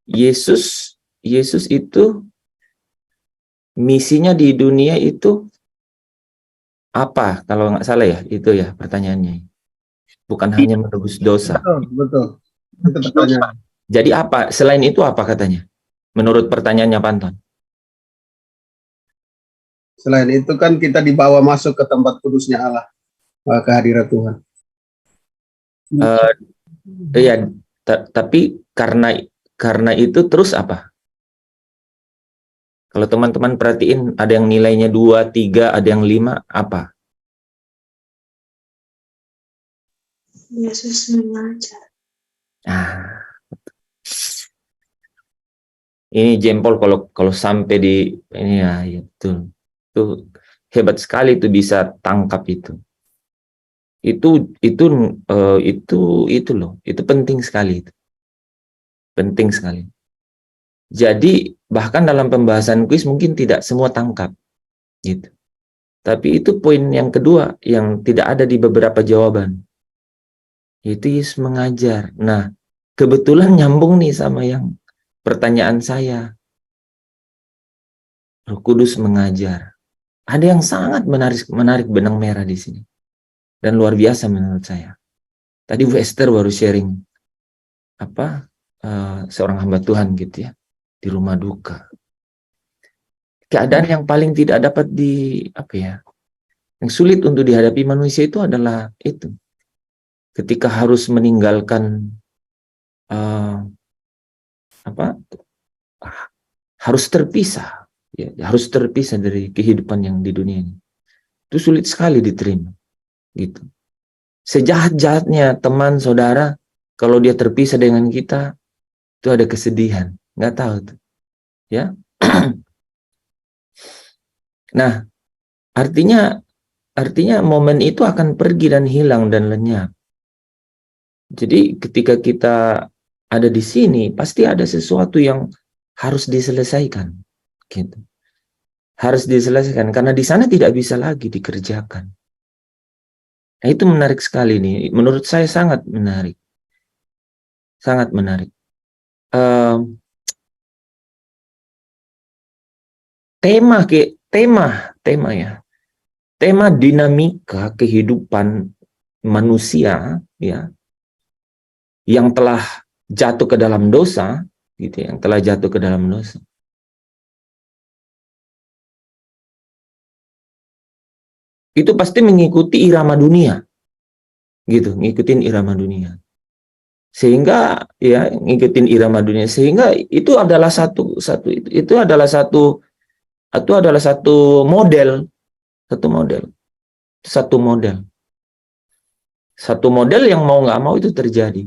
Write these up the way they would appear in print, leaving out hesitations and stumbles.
Yesus itu misinya di dunia itu apa? Kalau nggak salah ya, itu ya pertanyaannya. Bukan hanya menebus dosa. Betul. Itu pertanyaan. Jadi apa? Selain itu apa katanya? Menurut pertanyaannya Panton. Selain itu kan kita dibawa masuk ke tempat kudusnya Allah, ke hadirat Tuhan. Ya, tapi karena itu terus apa? Kalau teman-teman perhatiin, ada yang nilainya 2, 3, ada yang 5, apa? Yesus mengajar. Ini jempol kalau sampai di ini ya, betul. Itu hebat sekali itu bisa tangkap itu. Itu loh, itu penting sekali itu. Penting sekali. Jadi bahkan dalam pembahasan kuis mungkin tidak semua tangkap gitu. Tapi itu poin yang kedua yang tidak ada di beberapa jawaban. Itu Yesus mengajar. Nah, kebetulan nyambung nih sama yang pertanyaan saya. Roh Kudus mengajar. Ada yang sangat menarik benang merah di sini. Dan luar biasa menurut saya. Tadi Wester baru sharing seorang hamba Tuhan gitu ya di rumah duka. Keadaan yang paling tidak dapat yang sulit untuk dihadapi manusia itu adalah itu. Ketika harus meninggalkan harus terpisah, ya, harus terpisah dari kehidupan yang di dunia ini. Itu sulit sekali diterima, gitu. Sejahat-jahatnya teman saudara, kalau dia terpisah dengan kita, itu ada kesedihan, nggak tahu tuh, ya. Nah, artinya momen itu akan pergi dan hilang dan lenyap. Jadi ketika kita ada di sini, pasti ada sesuatu yang harus diselesaikan, gitu. Harus diselesaikan karena di sana tidak bisa lagi dikerjakan. Nah, itu menarik sekali nih. Menurut saya sangat menarik. Sangat menarik. Tema dinamika kehidupan manusia ya yang telah jatuh ke dalam dosa gitu ya, yang telah jatuh ke dalam dosa. Itu pasti mengikuti irama dunia. Gitu, ngikutin irama dunia. Sehingga ya ngikutin irama dunia sehingga itu adalah satu model yang mau nggak mau itu terjadi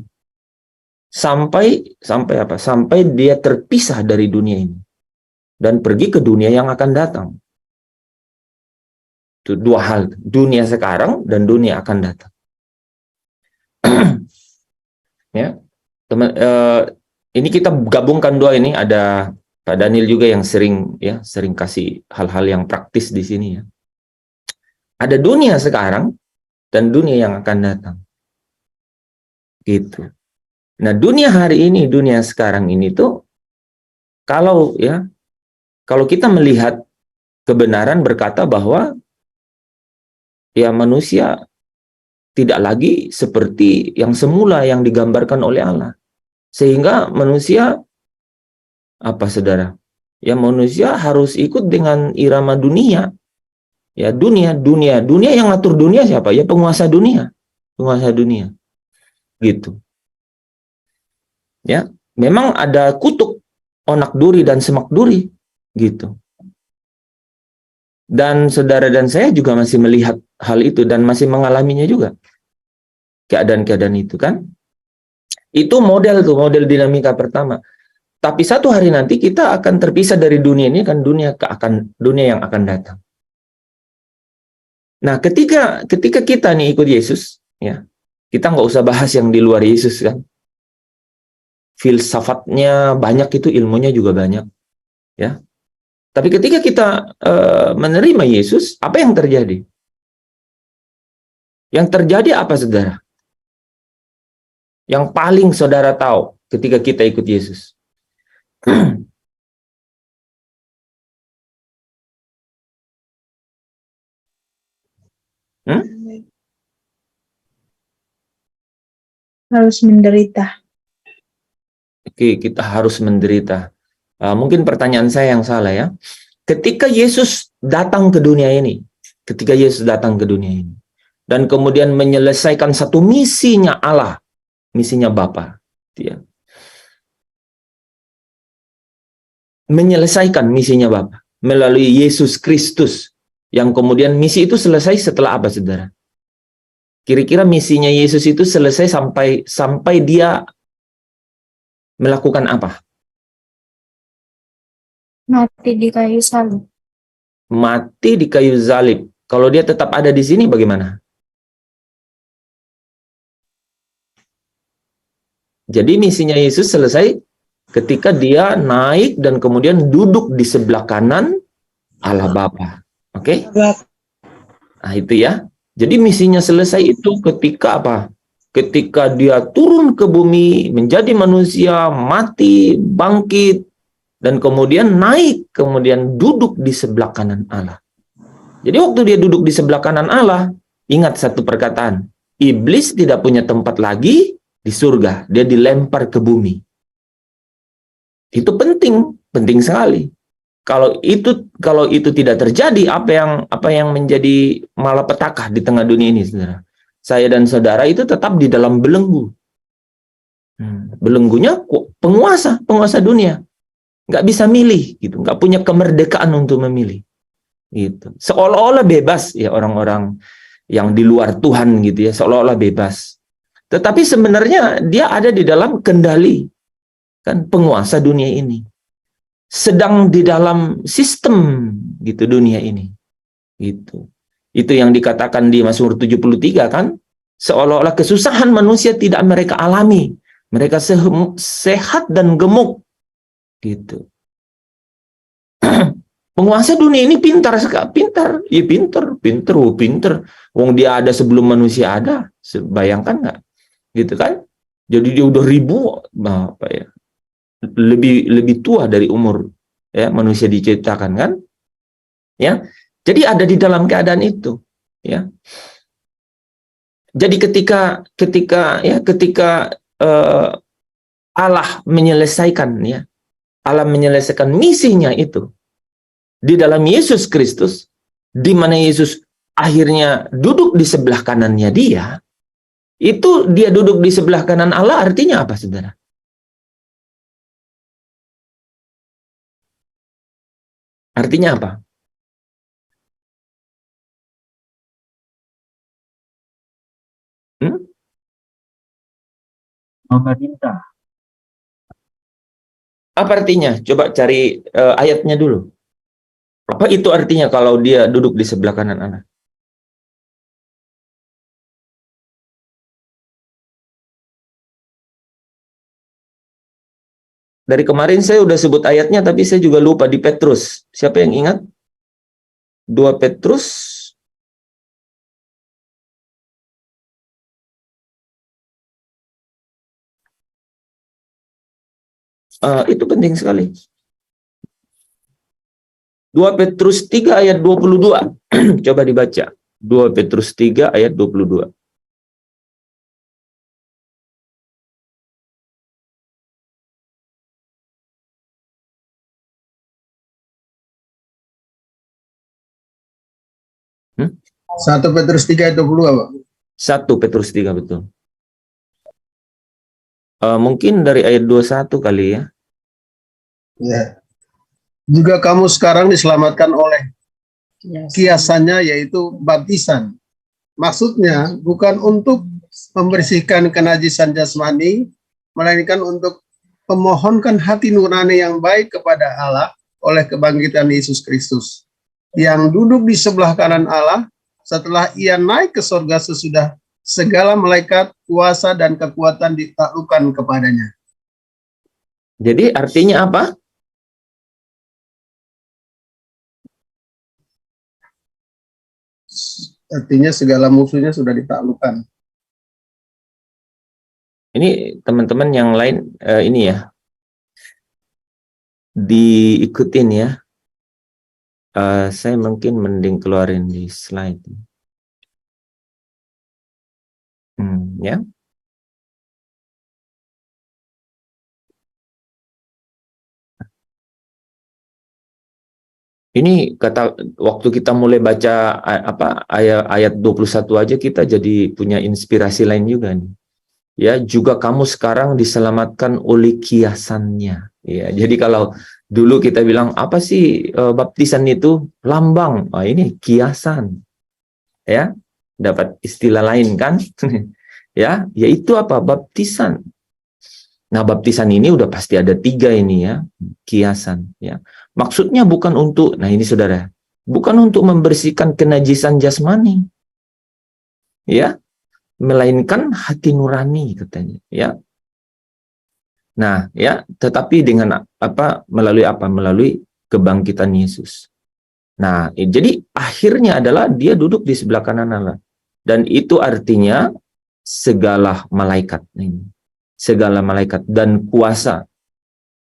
sampai dia terpisah dari dunia ini dan pergi ke dunia yang akan datang. Itu dua hal, dunia sekarang dan dunia akan datang. Ya, teman, ini kita gabungkan dua ini. Ada Pak Daniel juga yang sering kasih hal-hal yang praktis di sini ya. Ada dunia sekarang dan dunia yang akan datang. Gitu. Nah, dunia hari ini, dunia sekarang ini tuh kalau kita melihat kebenaran berkata bahwa ya manusia tidak lagi seperti yang semula yang digambarkan oleh Allah. Sehingga manusia saudara? Ya manusia harus ikut dengan irama dunia. Ya dunia yang ngatur dunia siapa? Ya penguasa dunia. Gitu. Ya, memang ada kutuk onak duri dan semak duri gitu. Dan saudara dan saya juga masih melihat hal itu dan masih mengalaminya juga. Keadaan-keadaan itu kan. Itu model dinamika pertama. Tapi satu hari nanti kita akan terpisah dari dunia ini kan dunia yang akan datang. Nah, ketika kita nih ikut Yesus, ya, kita nggak usah bahas yang di luar Yesus kan. Filsafatnya banyak itu, ilmunya juga banyak, ya. Tapi ketika kita menerima Yesus, apa yang terjadi? Yang terjadi apa, saudara? Yang paling saudara tahu ketika kita ikut Yesus. Hmm? Harus menderita. Oke, kita harus menderita. Mungkin pertanyaan saya yang salah ya. Ketika Yesus datang ke dunia ini, dan kemudian menyelesaikan satu misinya Allah, misinya Bapa, ya. Menyelesaikan misinya Bapa melalui Yesus Kristus, yang kemudian misi itu selesai setelah apa, saudara? Kira-kira misinya Yesus itu selesai sampai dia melakukan apa? Mati di kayu salib. Mati di kayu salib. Kalau dia tetap ada di sini bagaimana? Jadi misinya Yesus selesai ketika dia naik dan kemudian duduk di sebelah kanan Allah Bapa. Oke? Nah, itu ya. Jadi misinya selesai itu ketika apa? Ketika dia turun ke bumi, menjadi manusia, mati, bangkit, dan kemudian naik, kemudian duduk di sebelah kanan Allah. Jadi waktu dia duduk di sebelah kanan Allah, ingat satu perkataan, iblis tidak punya tempat lagi di surga, dia dilempar ke bumi. Itu penting sekali. Kalau itu tidak terjadi, apa yang menjadi malapetaka di tengah dunia ini, saudara? Saya dan saudara itu tetap di dalam belenggu. Belenggunya penguasa dunia, nggak bisa milih, gitu, nggak punya kemerdekaan untuk memilih, gitu. Seolah-olah bebas ya orang-orang yang di luar Tuhan, gitu ya, seolah-olah bebas. Tetapi sebenarnya dia ada di dalam kendali, kan, penguasa dunia ini. Sedang di dalam sistem, gitu, dunia ini. Gitu. Itu yang dikatakan di Mazmur 73, kan? Seolah-olah kesusahan manusia tidak mereka alami. Mereka sehat dan gemuk. Gitu. Penguasa dunia ini pintar. Ya pintar. Wong dia ada sebelum manusia ada. Bayangkan nggak? Gitu kan? Jadi dia udah apa ya? Lebih tua dari umur ya manusia diciptakan, kan? Ya. Jadi ada di dalam keadaan itu, ya. Jadi ketika Allah menyelesaikan misinya itu di dalam Yesus Kristus, di mana Yesus akhirnya duduk di sebelah kanannya dia, itu dia duduk di sebelah kanan Allah artinya apa, saudara? Artinya apa? Memerintah. Apa artinya? Coba cari ayatnya dulu. Apa itu artinya kalau dia duduk di sebelah kanan Allah? Dari kemarin saya udah sebut ayatnya, tapi saya juga lupa di Petrus. Siapa yang ingat? 2 Petrus. Itu penting sekali. 2 Petrus 3 ayat 22. Coba dibaca. 2 Petrus 3 ayat 22. Hmm? 1 Petrus 3 ayat 22, Pak. 1 Petrus 3, betul. Mungkin dari ayat 21 kali ya. Ya. Juga kamu sekarang diselamatkan oleh kiasannya, yaitu baptisan. Maksudnya bukan untuk membersihkan kenajisan jasmani, melainkan untuk memohonkan hati nurani yang baik kepada Allah oleh kebangkitan Yesus Kristus, yang duduk di sebelah kanan Allah setelah ia naik ke surga sesudah segala malaikat, kuasa, dan kekuatan ditaklukkan kepadanya. Jadi artinya apa? Artinya segala musuhnya sudah ditaklukkan. Ini teman-teman yang lain ini ya. diikutin ya. Saya mungkin mending keluarin di slide. Ya. Ini kata waktu kita mulai baca ayat 21 aja kita jadi punya inspirasi lain juga nih. Ya, juga kamu sekarang diselamatkan oleh kiasannya. Ya, jadi kalau dulu kita bilang apa sih baptisan itu lambang, ini kiasan. Ya, dapat istilah lain kan? Ya, yaitu apa? Baptisan. Nah, baptisan ini udah pasti ada 3 ini ya, kiasan. Ya, maksudnya bukan untuk, nah ini saudara, bukan untuk membersihkan kenajisan jasmani, ya, melainkan hati nurani katanya. Ya, nah ya, tetapi dengan apa? Melalui apa? Melalui kebangkitan Yesus. Nah, jadi akhirnya adalah dia duduk di sebelah kanan Allah, dan itu artinya segala malaikat ini. Segala malaikat dan kuasa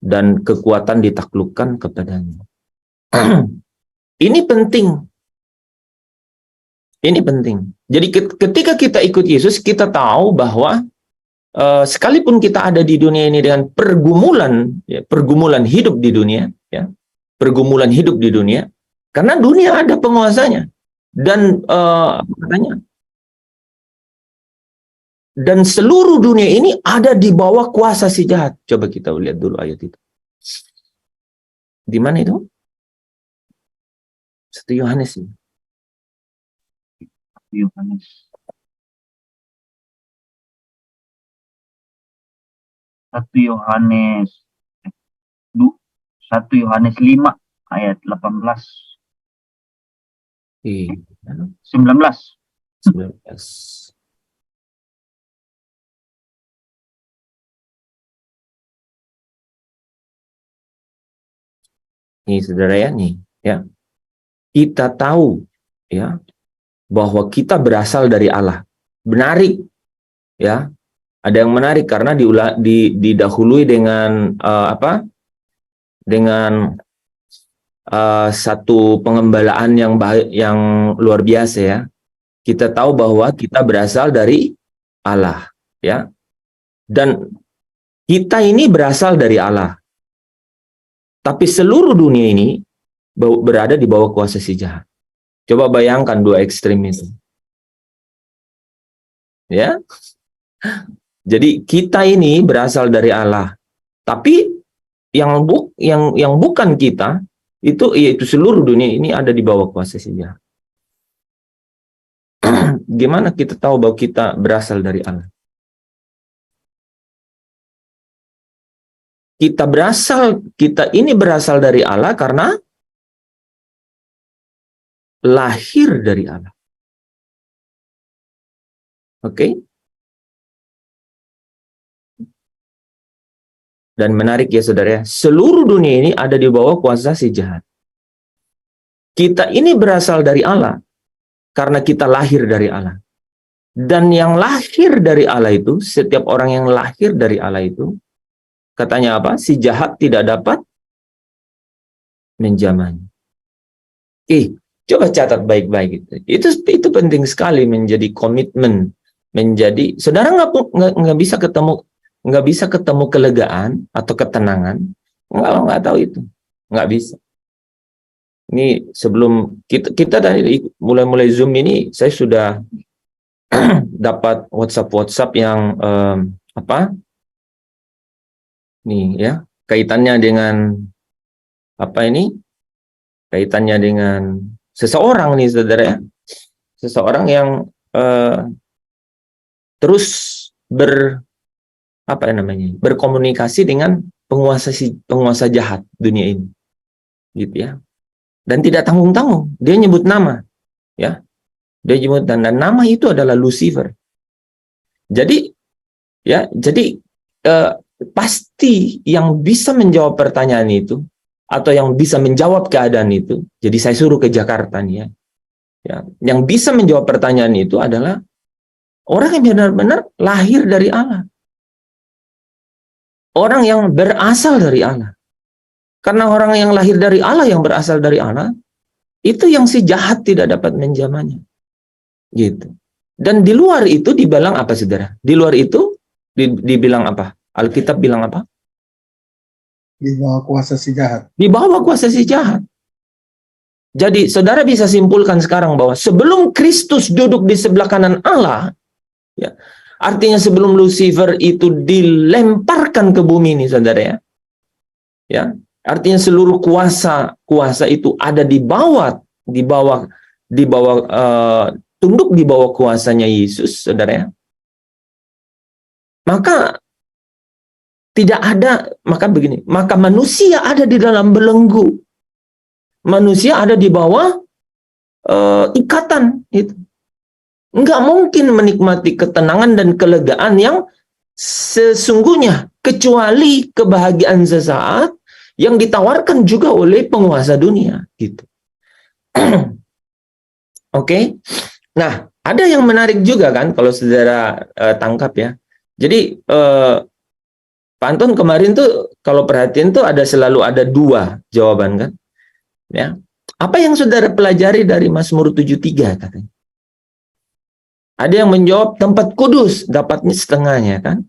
dan kekuatan ditaklukkan kepadanya. Ini penting. Ini penting. Jadi ketika kita ikut Yesus, kita tahu bahwa sekalipun kita ada di dunia ini dengan pergumulan, ya, pergumulan hidup di dunia, ya, pergumulan hidup di dunia, karena dunia ada penguasanya dan katanya. Dan seluruh dunia ini ada di bawah kuasa si jahat. Coba kita lihat dulu ayat itu. Di mana itu? 1 Yohanes. 1 Yohanes 5 ayat 18. 19. Nih saudara ya, nih ya. Kita tahu ya bahwa kita berasal dari Allah. Menarik ya. Ada yang menarik karena didahului dengan apa? Dengan satu pengembalaan yang luar biasa ya. Kita tahu bahwa kita berasal dari Allah ya. Dan kita ini berasal dari Allah. Tapi seluruh dunia ini berada di bawah kuasa si jahat. Coba bayangkan 2 ekstrim itu. Ya. Jadi kita ini berasal dari Allah. Tapi yang bukan kita itu yaitu seluruh dunia ini ada di bawah kuasa si jahat. Gimana kita tahu bahwa kita berasal dari Allah? Kita ini berasal dari Allah karena lahir dari Allah. Oke? Dan menarik ya saudara, seluruh dunia ini ada di bawah kuasa si jahat. Kita ini berasal dari Allah karena kita lahir dari Allah. Dan yang lahir dari Allah itu, setiap orang yang lahir dari Allah itu, katanya apa? Si jahat tidak dapat menjamahnya. Coba catat baik-baik itu. Itu penting sekali menjadi komitmen, menjadi saudara nggak bisa ketemu kelegaan atau ketenangan kalau nggak tahu itu, nggak bisa. Ini sebelum kita dari mulai Zoom ini, saya sudah dapat WhatsApp yang apa? Nih ya, kaitannya dengan apa ini? Kaitannya dengan seseorang nih saudara ya. Seseorang yang terus berkomunikasi dengan penguasa jahat dunia ini. Gitu ya. Dan tidak tanggung-tanggung, dia nyebut nama. Ya. Dia nyebut dan nama itu adalah Lucifer. Jadi pasti yang bisa menjawab pertanyaan itu atau yang bisa menjawab keadaan itu, jadi saya suruh ke Jakarta nih ya, yang bisa menjawab pertanyaan itu adalah orang yang benar-benar lahir dari Allah, orang yang berasal dari Allah. Karena orang yang lahir dari Allah, yang berasal dari Allah, itu yang si jahat tidak dapat menjamahnya. Gitu. Dan di luar itu dibilang apa, saudara? Di luar itu dibilang apa? Alkitab bilang apa? Di bawah kuasa si jahat. Di bawah kuasa si jahat. Jadi saudara bisa simpulkan sekarang bahwa sebelum Kristus duduk di sebelah kanan Allah, ya, artinya sebelum Lucifer itu dilemparkan ke bumi ini, saudara, ya, artinya seluruh kuasa itu ada di bawah tunduk di bawah kuasanya Yesus, saudara, ya. Maka manusia ada di dalam belenggu. Manusia ada di bawah ikatan itu. Nggak mungkin menikmati ketenangan dan kelegaan yang sesungguhnya, kecuali kebahagiaan sesaat yang ditawarkan juga oleh penguasa dunia, gitu. Oke. Nah, ada yang menarik juga kan kalau saudara tangkap, ya. Jadi Pak Anton kemarin tuh kalau perhatiin tuh selalu ada dua jawaban, kan? Ya. Apa yang saudara pelajari dari Mazmur 73 katanya? Ada yang menjawab tempat kudus, dapatnya setengahnya, kan?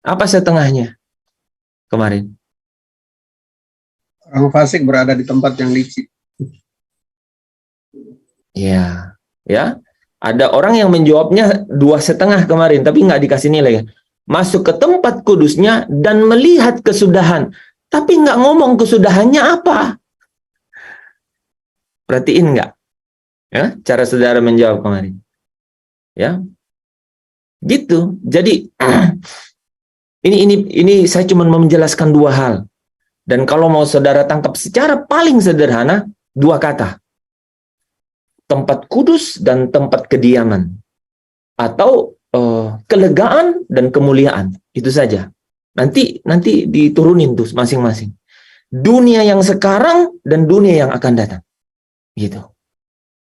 Apa setengahnya kemarin? Orang fasik berada di tempat yang licik. Ya, ya. Ada orang yang menjawabnya 2,5 kemarin, tapi nggak dikasih nilai. Masuk ke tempat kudusnya dan melihat kesudahan, tapi nggak ngomong kesudahannya apa. Perhatiin nggak? Ya, cara saudara menjawab kemarin. Ya, gitu. Jadi ini saya cuma mau menjelaskan dua hal. Dan kalau mau saudara tangkap secara paling sederhana, dua kata. Tempat kudus dan tempat kediaman. Atau kelegaan dan kemuliaan. Itu saja. Nanti diturunin tuh masing-masing. Dunia yang sekarang dan dunia yang akan datang. Gitu.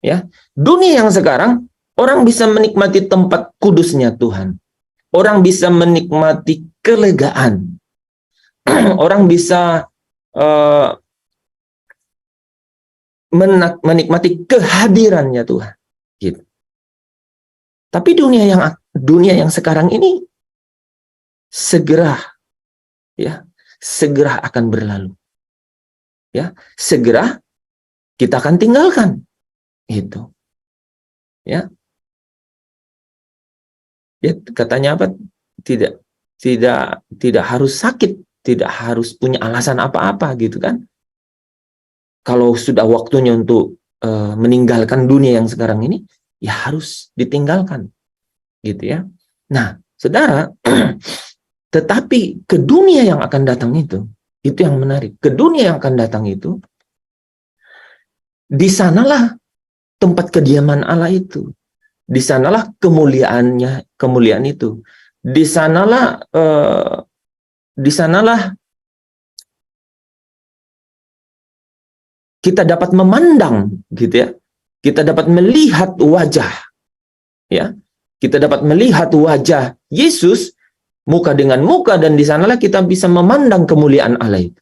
Ya. Dunia yang sekarang, orang bisa menikmati tempat kudusnya Tuhan. Orang bisa menikmati kelegaan. Orang bisa menikmati kehadirannya Tuhan. Gitu. Tapi dunia yang sekarang ini segera akan berlalu. Ya, segera kita akan tinggalkan. Itu. Ya. Ya, katanya apa? Tidak harus sakit, tidak harus punya alasan apa-apa, gitu kan? Kalau sudah waktunya untuk meninggalkan dunia yang sekarang ini, ya harus ditinggalkan, gitu ya. Nah, saudara, tetapi ke dunia yang akan datang itu yang menarik. Ke dunia yang akan datang itu, di sanalah tempat kediaman Allah itu. Di sanalah kemuliaan itu. Di sanalah kita dapat memandang, gitu ya. Kita dapat melihat wajah, ya. Kita dapat melihat wajah Yesus muka dengan muka, dan di sanalah kita bisa memandang kemuliaan Allah itu.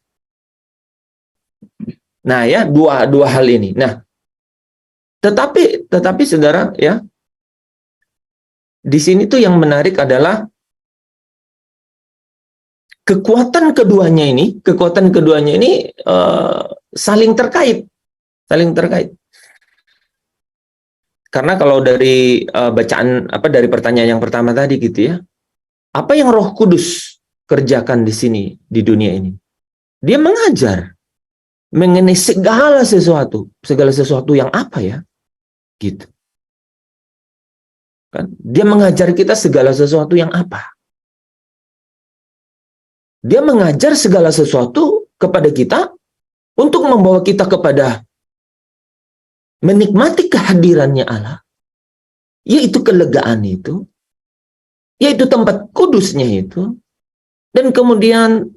Nah, ya, dua hal ini. Nah, tetapi saudara, ya, di sini tuh yang menarik adalah kekuatan keduanya ini saling terkait. Karena kalau dari dari pertanyaan yang pertama tadi, gitu ya. Apa yang Roh Kudus kerjakan di sini, di dunia ini? Dia mengajar mengenai segala sesuatu yang apa, ya? Gitu. Kan? Dia mengajar kita segala sesuatu yang apa? Dia mengajar segala sesuatu kepada kita untuk membawa kita kepada menikmati kehadirannya Allah, yaitu kelegaan itu, yaitu tempat kudusnya itu, dan kemudian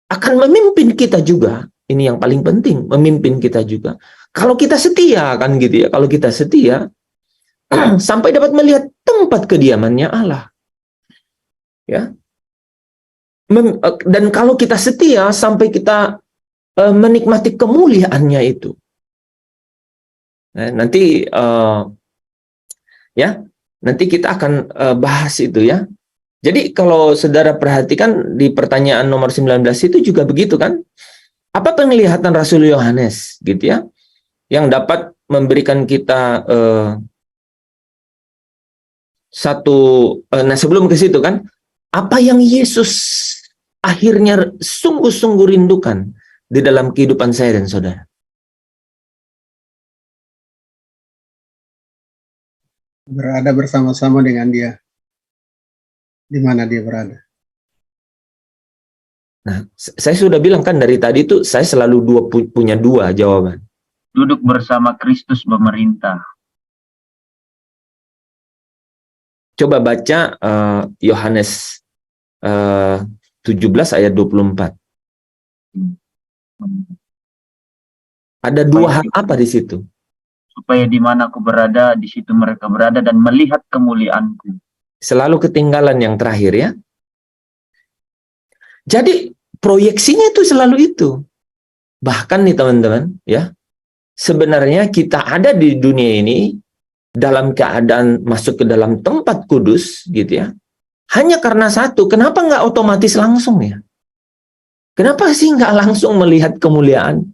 akan memimpin kita juga. Ini yang paling penting, memimpin kita juga. Kalau kita setia, kan gitu ya, kalau kita setia, sampai dapat melihat tempat kediamannya Allah. Ya. Dan kalau kita setia sampai kita menikmati kemuliaannya itu. Nah, nanti nanti kita akan bahas itu ya. Jadi kalau saudara perhatikan di pertanyaan nomor 19 itu juga begitu kan? Apa penglihatan Rasul Yohanes gitu ya? Yang dapat memberikan kita nah sebelum ke situ kan, apa yang Yesus akhirnya sungguh-sungguh rindukan di dalam kehidupan saya dan saudara? Berada bersama-sama dengan dia. Di mana dia berada. Nah, saya sudah bilang kan dari tadi itu saya selalu punya dua jawaban. Duduk bersama Kristus memerintah. Coba baca Yohanes 17 ayat 24. Ada dua hal apa di situ? Supaya di mana aku berada, di situ mereka berada dan melihat kemuliaanku. Selalu ketinggalan yang terakhir ya. Jadi proyeksinya itu selalu itu. Bahkan nih teman-teman ya, sebenarnya kita ada di dunia ini dalam keadaan masuk ke dalam tempat kudus gitu ya. Hanya karena satu, kenapa nggak otomatis langsung ya? Kenapa sih nggak langsung melihat kemuliaan?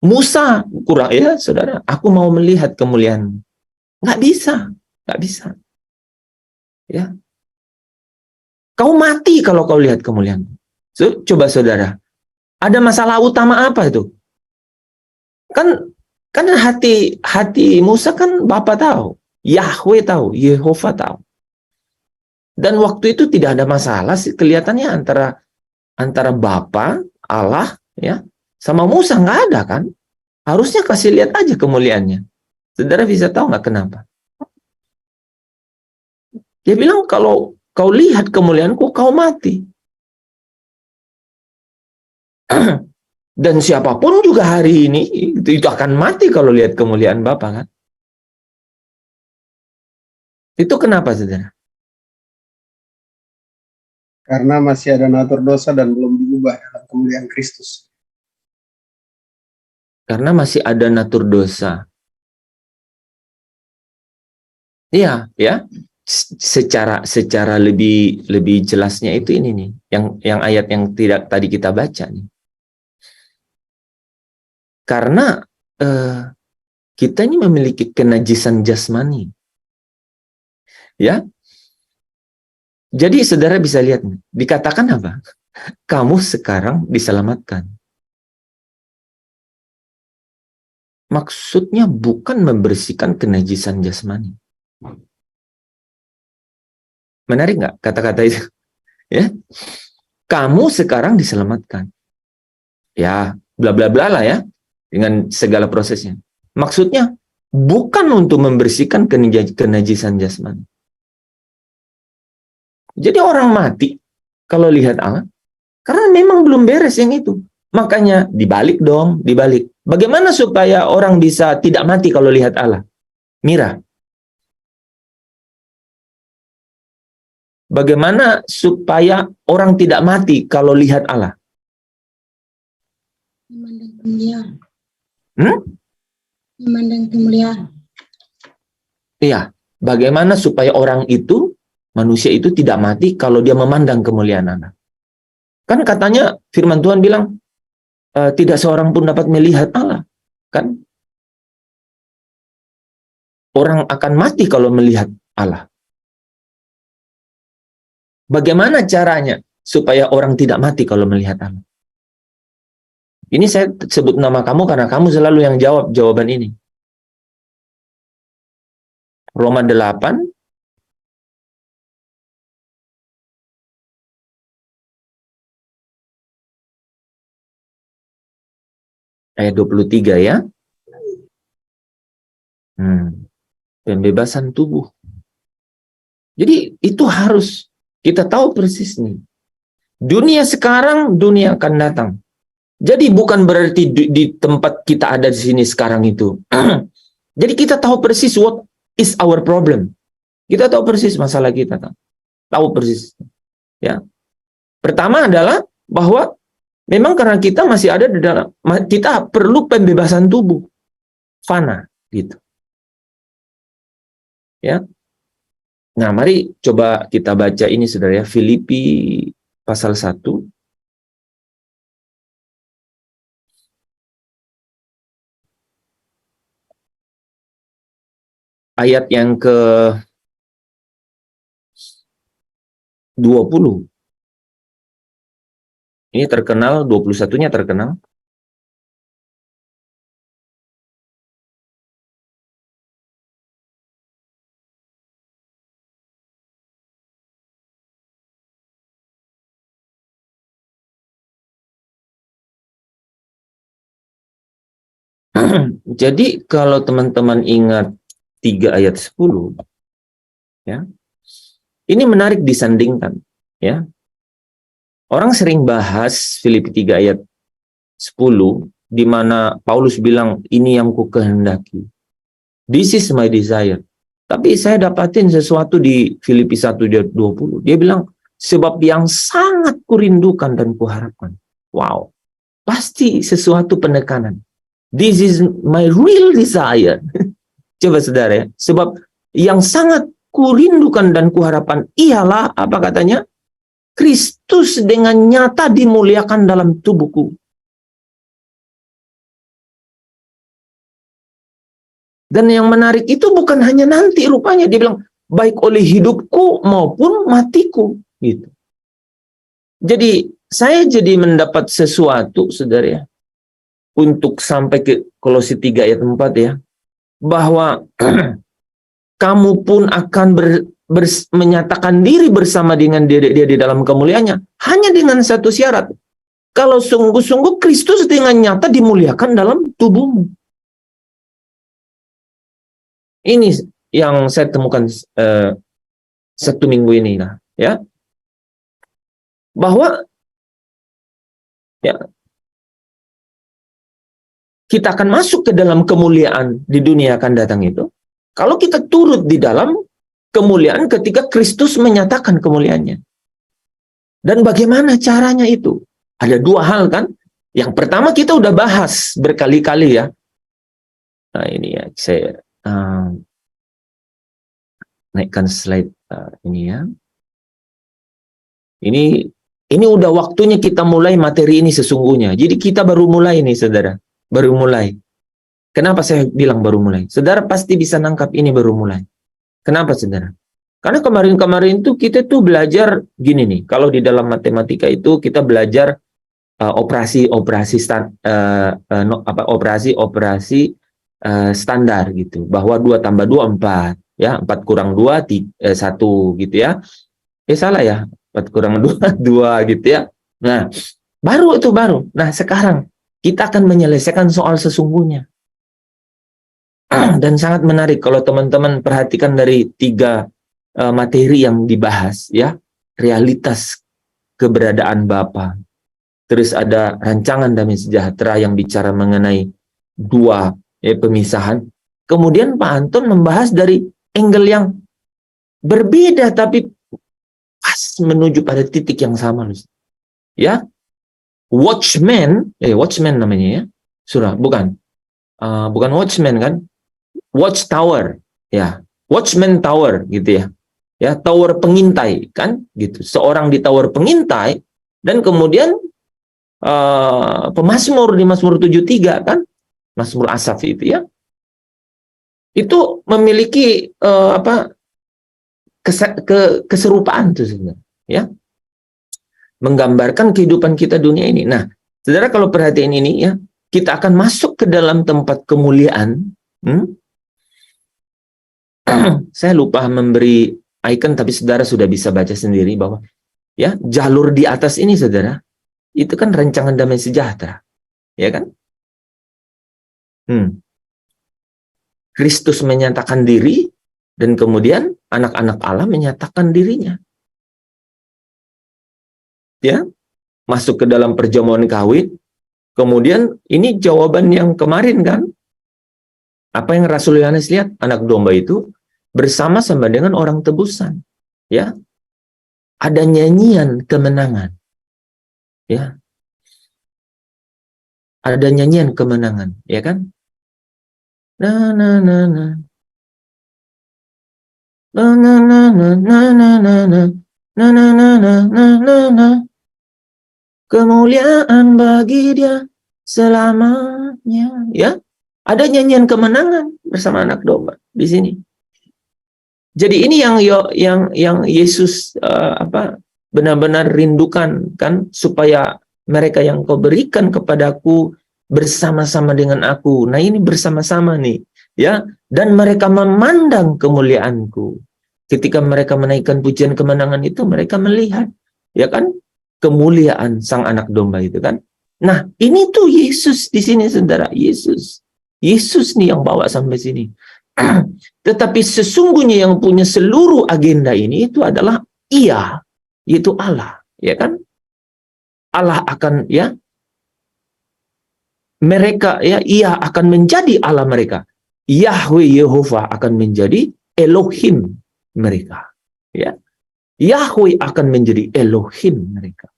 Musa kurang ya saudara, aku mau melihat kemuliaan. Nggak bisa, nggak bisa. Ya, kau mati kalau kau lihat kemuliaan. So, coba saudara, ada masalah utama apa itu? Kan hati Musa kan Bapa tahu, Yahweh tahu, Yehova tahu. Dan waktu itu tidak ada masalah sih kelihatannya antara Bapa Allah ya sama Musa, nggak ada kan? Harusnya kasih lihat aja kemuliaannya. Saudara bisa tahu nggak kenapa? Dia bilang kalau kau lihat kemuliaanku, kau mati. Dan siapapun juga hari ini itu akan mati kalau lihat kemuliaan Bapa kan? Itu kenapa saudara? Karena masih ada natur dosa dan belum diubah dalam kemuliaan Kristus. Karena masih ada natur dosa. Iya, ya. Secara lebih jelasnya itu ini nih, yang ayat yang tidak tadi kita baca nih. Karena kita ini memiliki kenajisan jasmani. Ya. Jadi saudara bisa lihat, dikatakan apa? Kamu sekarang diselamatkan. Maksudnya bukan membersihkan kenajisan jasmani. Menarik nggak kata-kata itu? Ya, kamu sekarang diselamatkan. Ya, bla bla bla lah ya, dengan segala prosesnya. Maksudnya bukan untuk membersihkan kenajisan jasmani. Jadi orang mati kalau lihat Allah, karena memang belum beres yang itu. Makanya dibalik dong, dibalik. Bagaimana supaya orang bisa tidak mati kalau lihat Allah? Mira. Bagaimana supaya orang tidak mati kalau lihat Allah? Memandang kemuliaan. Memandang kemuliaan. Iya. Bagaimana supaya orang itu, manusia itu tidak mati kalau dia memandang kemuliaan Allah? Kan katanya firman Tuhan bilang, tidak seorang pun dapat melihat Allah. Kan? Orang akan mati kalau melihat Allah. Bagaimana caranya supaya orang tidak mati kalau melihat Allah? Ini saya sebut nama kamu karena kamu selalu yang jawab jawaban ini. Roma 8 ayat 23 ya. Pembebasan tubuh. Jadi itu harus kita tahu persis nih. Dunia sekarang, dunia akan datang. Jadi bukan berarti di tempat kita ada di sini sekarang itu. Jadi kita tahu persis what is our problem. Kita tahu persis masalah kita. Tahu persis. Ya. Pertama adalah bahwa memang karena kita masih ada di dalam, kita perlu pembebasan tubuh, fana, gitu. Ya. Nah, mari coba kita baca ini, saudara ya, Filipi pasal 1. Ayat yang ke-20. Ini terkenal, 21-nya terkenal. Jadi kalau teman-teman ingat 3 ayat 10, ya, ini menarik disandingkan, ya. Orang sering bahas Filipi 3 ayat 10, di mana Paulus bilang, ini yang ku kehendaki. This is my desire. Tapi saya dapatin sesuatu di Filipi 1 ayat 20. Dia bilang, sebab yang sangat kurindukan dan kuharapkan. Wow, pasti sesuatu penekanan. This is my real desire. Coba saudara ya, sebab yang sangat kurindukan dan kuharapkan ialah, apa katanya? Kristus dengan nyata dimuliakan dalam tubuhku. Dan yang menarik itu bukan hanya nanti rupanya, dia bilang, baik oleh hidupku maupun matiku. Gitu. Jadi, saya jadi mendapat sesuatu, saudara ya, untuk sampai ke Kolose 3 ayat 4 ya, bahwa kamu pun akan menyatakan diri bersama dengan dia di dalam kemuliaannya, hanya dengan satu syarat, kalau sungguh-sungguh Kristus dengan nyata dimuliakan dalam tubuhmu. Ini yang saya temukan satu minggu ini, nah, ya, bahwa ya, kita akan masuk ke dalam kemuliaan di dunia akan datang itu, kalau kita turut di dalam kemuliaan ketika Kristus menyatakan kemuliaannya. Dan bagaimana caranya itu? Ada 2 hal kan? Yang pertama kita udah bahas berkali-kali ya. Nah ini ya, saya naikkan slide ini ya. Ini udah waktunya kita mulai materi ini sesungguhnya. Jadi kita baru mulai nih, saudara. Baru mulai. Kenapa saya bilang baru mulai? Saudara pasti bisa nangkap ini baru mulai. Kenapa, saudara? Karena kemarin-kemarin tuh kita tuh belajar gini nih. Kalau di dalam matematika itu kita belajar operasi standar gitu. Bahwa 2 tambah 2 4, ya. 4 kurang 2 1 gitu ya. Salah ya. 4 kurang 2 2 gitu ya. Nah, baru. Nah, sekarang kita akan menyelesaikan soal sesungguhnya. Dan sangat menarik kalau teman-teman perhatikan dari 3 materi yang dibahas ya. Realitas keberadaan Bapa. Terus ada rancangan damai sejahtera yang bicara mengenai 2 pemisahan. Kemudian Pak Anton membahas dari angle yang berbeda tapi pas menuju pada titik yang sama. Ya. Watchman namanya ya. Surah, bukan watchman kan? Watchtower, ya. Watchman tower gitu ya. Ya, tower pengintai kan gitu. Seorang di tower pengintai dan kemudian pemazmur di Mazmur 73 kan? Mazmur Asaf itu ya. Itu memiliki keserupaan tuh sebenarnya, ya. Menggambarkan kehidupan kita dunia ini. Nah, saudara kalau perhatiin ini ya, kita akan masuk ke dalam tempat kemuliaan. Saya lupa memberi icon, tapi saudara sudah bisa baca sendiri bahwa ya jalur di atas ini, saudara, itu kan rancangan damai sejahtera, ya kan? Kristus menyatakan diri dan kemudian anak-anak Allah menyatakan dirinya. Ya, masuk ke dalam perjamuan kawin. Kemudian ini jawaban yang kemarin kan? Apa yang Rasul Yohanes lihat? Anak domba itu bersama-sama dengan orang tebusan. Ya. Ada nyanyian kemenangan. ya, ada nyanyian kemenangan, ya kan? Na na na na na na na na na na na na na na na na, kemuliaan bagi Dia selamanya, ya. Ada nyanyian kemenangan bersama anak domba di sini. Jadi ini yang Yesus benar-benar rindukan, kan, supaya mereka yang Kau berikan kepadaku bersama-sama dengan aku. Nah, ini bersama-sama nih, ya. Dan mereka memandang kemuliaanku. Ketika mereka menaikkan pujian kemenangan itu, mereka melihat, ya kan, kemuliaan sang anak domba itu, kan. Nah, ini tuh Yesus di sini, saudara. Yesus nih yang bawa sampai sini. Tetapi sesungguhnya yang punya seluruh agenda ini itu adalah Ia, yaitu Allah, ya kan? Allah akan, ya, mereka, ya, Ia akan menjadi Allah mereka. Yahweh Yehova akan menjadi Elohim mereka, ya. Yahweh akan menjadi Elohim mereka,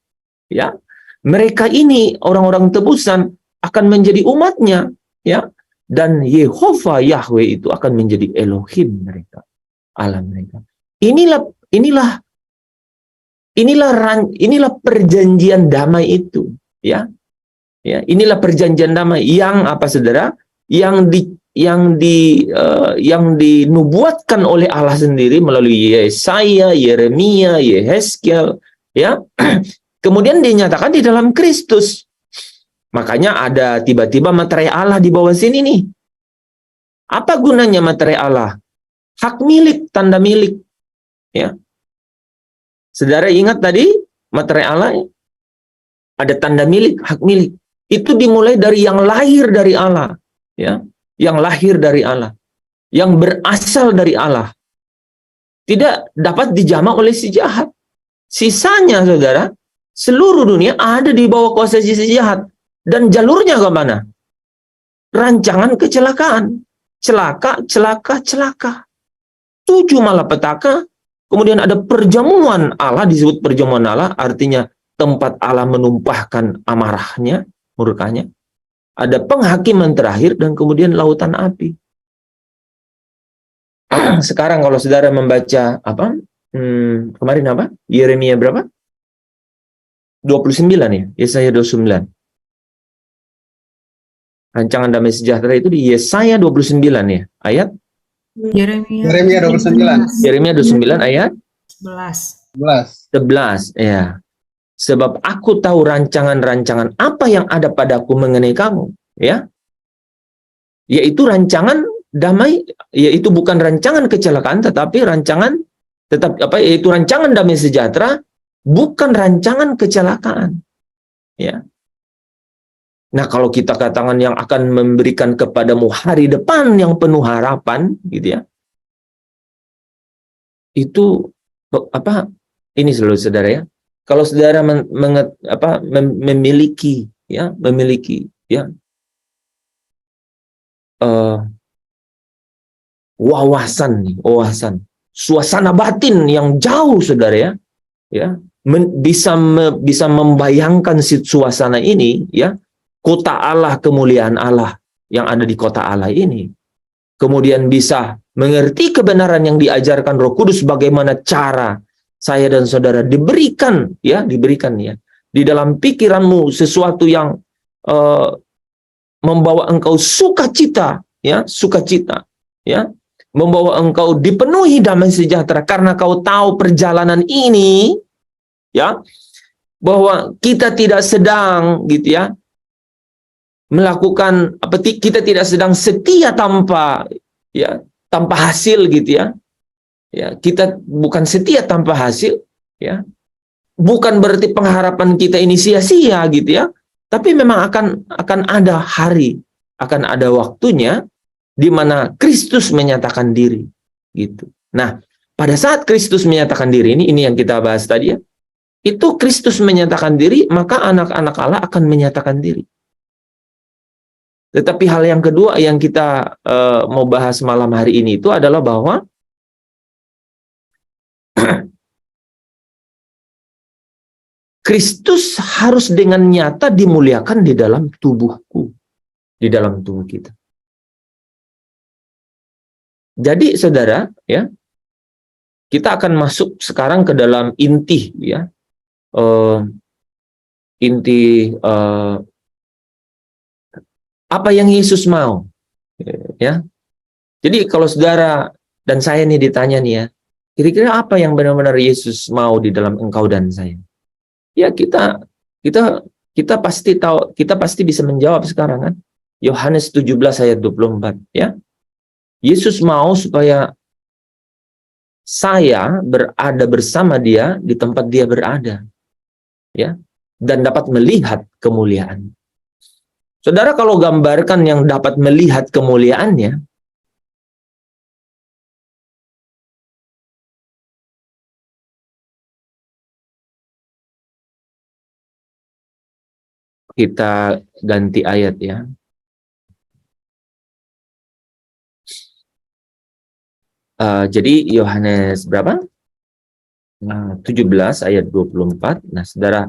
ya. Mereka ini orang-orang tebusan akan menjadi umatnya, ya. Dan Yehova Yahweh itu akan menjadi Elohim mereka, Allah mereka. Inilah perjanjian damai itu, ya. Ya, inilah perjanjian damai yang apa, saudara? Yang dinubuatkan oleh Allah sendiri melalui Yesaya, Yeremia, Yehezkiel, ya. Kemudian dinyatakan di dalam Kristus. Makanya ada tiba-tiba materai Allah di bawah sini nih. Apa gunanya materai Allah? Hak milik, tanda milik, ya. Saudara ingat tadi materai Allah ada tanda milik, hak milik. Itu dimulai dari yang lahir dari Allah, ya, yang lahir dari Allah, yang berasal dari Allah, tidak dapat dijamah oleh si jahat. Sisanya, saudara, seluruh dunia ada di bawah kuasa si jahat, dan jalurnya ke mana? Rancangan kecelakaan, celaka, 7 malapetaka. Kemudian ada perjamuan Allah, disebut perjamuan Allah, artinya tempat Allah menumpahkan amarahnya, murkanya. Ada penghakiman terakhir, dan kemudian lautan api. Sekarang kalau saudara membaca kemarin apa? Yeremia berapa? 29 ya, Yesaya 29. Rancangan damai sejahtera itu di Yesaya 29 ya, ayat Yeremia 29. Yeremia 29 ayat 11. Ya. Sebab aku tahu rancangan-rancangan apa yang ada padaku mengenai kamu, ya. Yaitu rancangan damai, yaitu bukan rancangan kecelakaan, tetapi yaitu rancangan damai sejahtera, bukan rancangan kecelakaan, ya. Nah, kalau kita katakan yang akan memberikan kepadamu hari depan yang penuh harapan, gitu ya. Itu apa? Ini selalu, saudara, ya. Kalau saudara memiliki wawasan suasana batin yang jauh, saudara, ya, bisa membayangkan suasana ini, ya, kota Allah, kemuliaan Allah yang ada di kota Allah ini, kemudian bisa mengerti kebenaran yang diajarkan Roh Kudus, bagaimana cara saya dan saudara diberikan di dalam pikiranmu sesuatu yang membawa engkau sukacita, ya, membawa engkau dipenuhi damai sejahtera, karena kau tahu perjalanan ini, ya, bahwa kita tidak sedang, gitu ya, melakukan kita tidak sedang setia tanpa hasil, gitu ya. Ya, kita bukan setia tanpa hasil, ya. Bukan berarti pengharapan kita ini sia-sia, gitu ya. Tapi memang akan ada hari, akan ada waktunya di mana Kristus menyatakan diri, gitu. Nah, pada saat Kristus menyatakan diri ini yang kita bahas tadi, ya. Itu Kristus menyatakan diri, maka anak-anak Allah akan menyatakan diri. Tetapi hal yang kedua yang kita mau bahas malam hari ini itu adalah bahwa Kristus harus dengan nyata dimuliakan di dalam tubuhku, di dalam tubuh kita. Jadi saudara, ya, kita akan masuk sekarang ke dalam inti, ya, inti apa yang Yesus mau, ya. Jadi kalau saudara dan saya nih ditanya nih, ya, kira-kira apa yang benar-benar Yesus mau di dalam engkau dan saya? Ya, kita pasti tahu, kita pasti bisa menjawab sekarang, kan? Yohanes 17 ayat 24, ya. Yesus mau supaya saya berada bersama dia di tempat dia berada, ya, dan dapat melihat kemuliaan. Saudara, kalau gambarkan yang dapat melihat kemuliaannya, kita ganti ayat, ya. Jadi Yohanes berapa? 17 ayat 24. Nah, saudara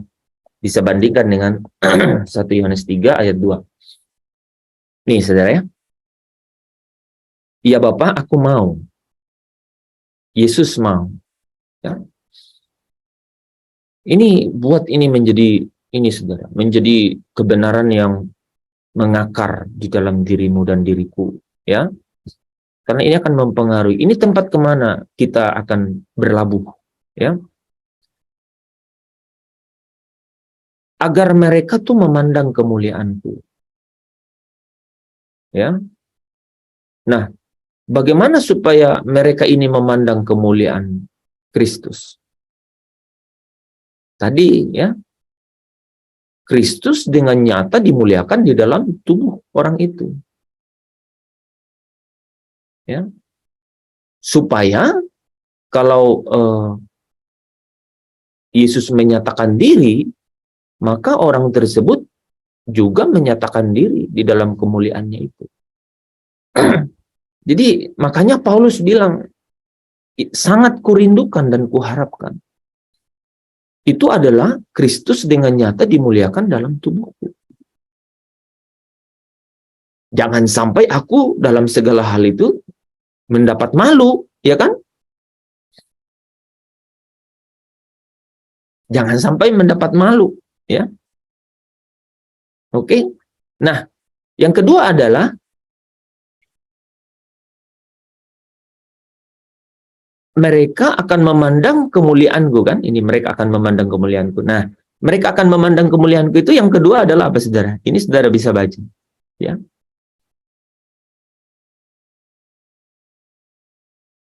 bisa bandingkan dengan 1 Yohanes 3 ayat 2. Nih, saudara, ya. Ya Bapa, aku mau. Yesus mau. Ya. Ini buat ini menjadi ini, saudara, menjadi kebenaran yang mengakar di dalam dirimu dan diriku, ya. Karena ini akan mempengaruhi. Ini tempat kemana kita akan berlabuh, ya. Agar mereka tuh memandang kemuliaanku, ya. Nah, bagaimana supaya mereka ini memandang kemuliaan Kristus? Tadi, ya, Kristus dengan nyata dimuliakan di dalam tubuh orang itu, ya. Supaya kalau Yesus menyatakan diri, maka orang tersebut juga menyatakan diri di dalam kemuliaannya itu. Jadi makanya Paulus bilang, sangat kurindukan dan kuharapkan itu adalah Kristus dengan nyata dimuliakan dalam tubuhku. Jangan sampai aku dalam segala hal itu mendapat malu, ya kan? Jangan sampai mendapat malu, ya. Oke. Nah, yang kedua adalah mereka akan memandang kemuliaanku, kan? Ini mereka akan memandang kemuliaanku. Nah, mereka akan memandang kemuliaanku itu yang kedua adalah apa, saudara? Ini saudara bisa baca, ya.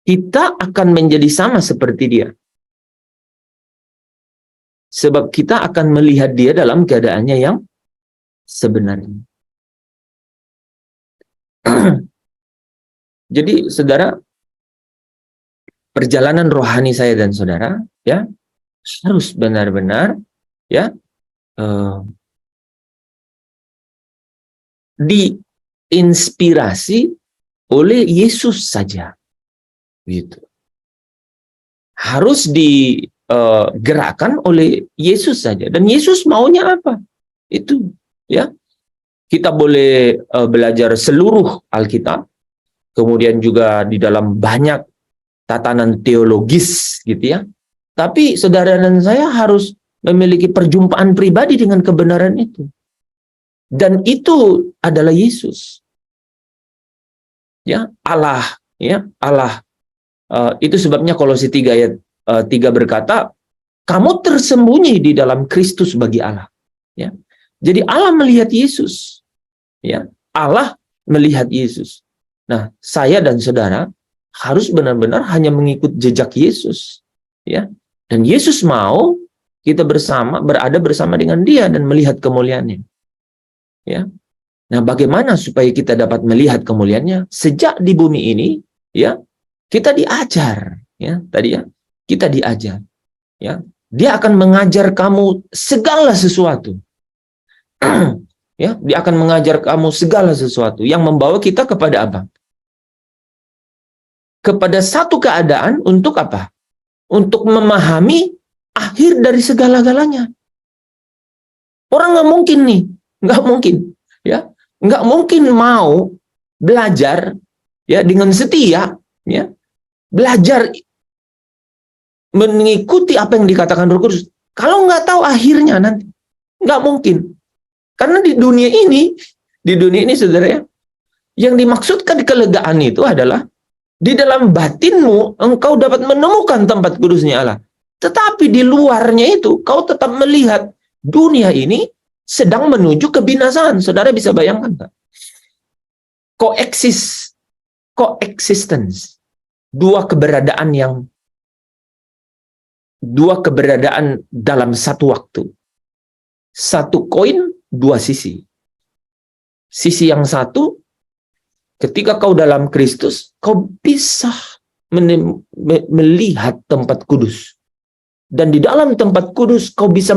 Kita akan menjadi sama seperti dia. Sebab kita akan melihat dia dalam keadaannya yang sebenarnya. Jadi, saudara, perjalanan rohani saya dan saudara, ya, harus benar-benar, ya, diinspirasi oleh Yesus saja, gitu. Harus digerakkan oleh Yesus saja. Dan Yesus maunya apa? Itu, ya. Kita boleh belajar seluruh Alkitab, kemudian juga di dalam banyak tatanan teologis, gitu, ya. Tapi saudara dan saya harus memiliki perjumpaan pribadi dengan kebenaran itu. Dan itu adalah Yesus. Ya, Allah, ya, Allah. Itu sebabnya Kolose 3 ayat 3 berkata, kamu tersembunyi di dalam Kristus bagi Allah, ya. Jadi Allah melihat Yesus, ya. Allah melihat Yesus. Nah, saya dan saudara harus benar-benar hanya mengikut jejak Yesus, ya. Dan Yesus mau kita berada bersama dengan Dia dan melihat kemuliaannya, ya. Nah, bagaimana supaya kita dapat melihat kemuliaannya? Sejak di bumi ini, ya, kita diajar, ya, tadi, ya, kita diajar, ya. Dia akan mengajar kamu segala sesuatu. Ya, dia akan mengajar kamu segala sesuatu yang membawa kita kepada apa? Kepada satu keadaan untuk apa? Untuk memahami akhir dari segala-galanya. Orang nggak mungkin nih, nggak mungkin, ya, nggak mungkin mau belajar, ya, dengan setia, ya, belajar mengikuti apa yang dikatakan Roh Kudus. Kalau nggak tahu akhirnya nanti, nggak mungkin. Karena di dunia ini, saudara, ya, yang dimaksudkan kelegaan itu adalah di dalam batinmu engkau dapat menemukan tempat kudusnya Allah. Tetapi di luarnya itu kau tetap melihat dunia ini sedang menuju kebinasaan. Saudara bisa bayangkan tak? Coexistence. Dua keberadaan dalam satu waktu. Satu koin, dua sisi. Sisi yang satu, ketika kau dalam Kristus, kau bisa melihat tempat kudus. Dan di dalam tempat kudus kau bisa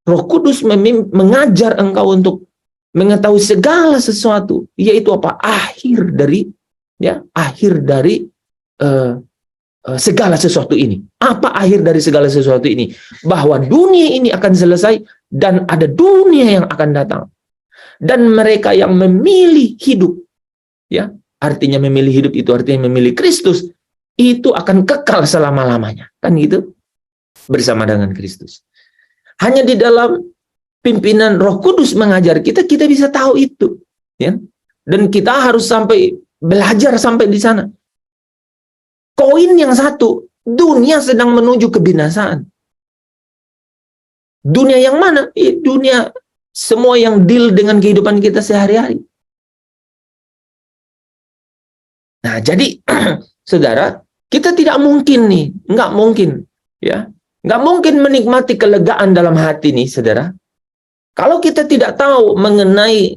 Roh Kudus mengajar engkau untuk mengetahui segala sesuatu, yaitu apa? Akhir dari segala sesuatu ini. Apa akhir dari segala sesuatu ini? Bahwa dunia ini akan selesai dan ada dunia yang akan datang. Dan mereka yang memilih hidup, ya, artinya memilih hidup itu artinya memilih Kristus, itu akan kekal selama-lamanya. Kan gitu? Bersama dengan Kristus. Hanya di dalam pimpinan Roh Kudus mengajar kita, kita bisa tahu itu, ya. Dan kita harus sampai belajar sampai di sana. Koin yang satu, dunia sedang menuju kebinasaan. Dunia yang mana? Dunia semua yang deal dengan kehidupan kita sehari-hari. Nah, jadi saudara, kita tidak mungkin nih, nggak mungkin, ya. Nggak mungkin menikmati kelegaan dalam hati nih, saudara. Kalau kita tidak tahu mengenai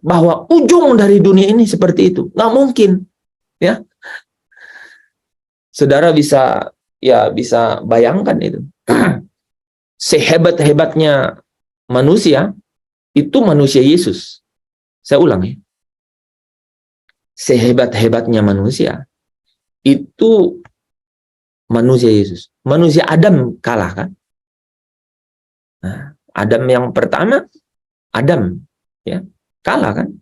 bahwa ujung dari dunia ini seperti itu, nggak mungkin, ya. Saudara bisa bayangkan itu. Sehebat-hebatnya manusia, itu manusia Yesus. Saya ulang, ya. Sehebat-hebatnya manusia, itu manusia Yesus. Manusia Adam kalah, kan? Nah, Adam yang pertama, Adam, ya, kalah, kan?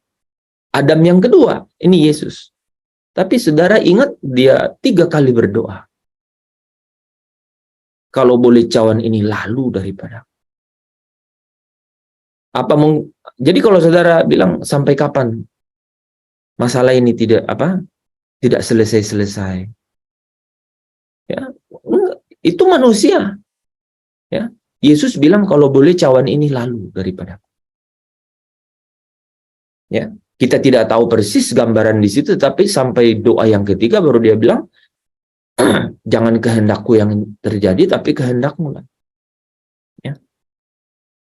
Adam yang kedua, ini Yesus. Tapi saudara ingat, dia 3 kali berdoa. Kalau boleh cawan ini lalu daripada. Jadi kalau saudara bilang sampai kapan masalah ini tidak selesai-selesai, ya, itu manusia, ya. Yesus bilang kalau boleh cawan ini lalu daripadaku. Ya, kita tidak tahu persis gambaran di situ, tapi sampai doa yang ketiga baru dia bilang, jangan kehendakku yang terjadi, tapi kehendakmu lah. Ya.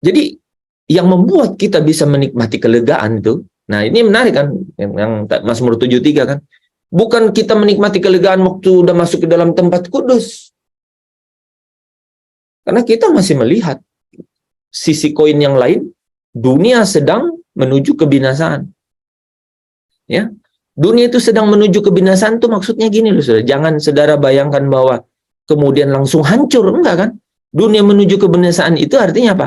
Jadi yang membuat kita bisa menikmati kelegaan itu, nah ini menarik kan, yang Mazmur 73 kan, bukan kita menikmati kelegaan waktu udah masuk ke dalam tempat kudus. Karena kita masih melihat sisi koin yang lain, dunia sedang menuju kebinasaan. Ya, dunia itu sedang menuju kebinasaan itu maksudnya gini loh, saudara. Jangan saudara bayangkan bahwa kemudian langsung hancur, enggak kan? Dunia menuju kebinasaan itu artinya apa?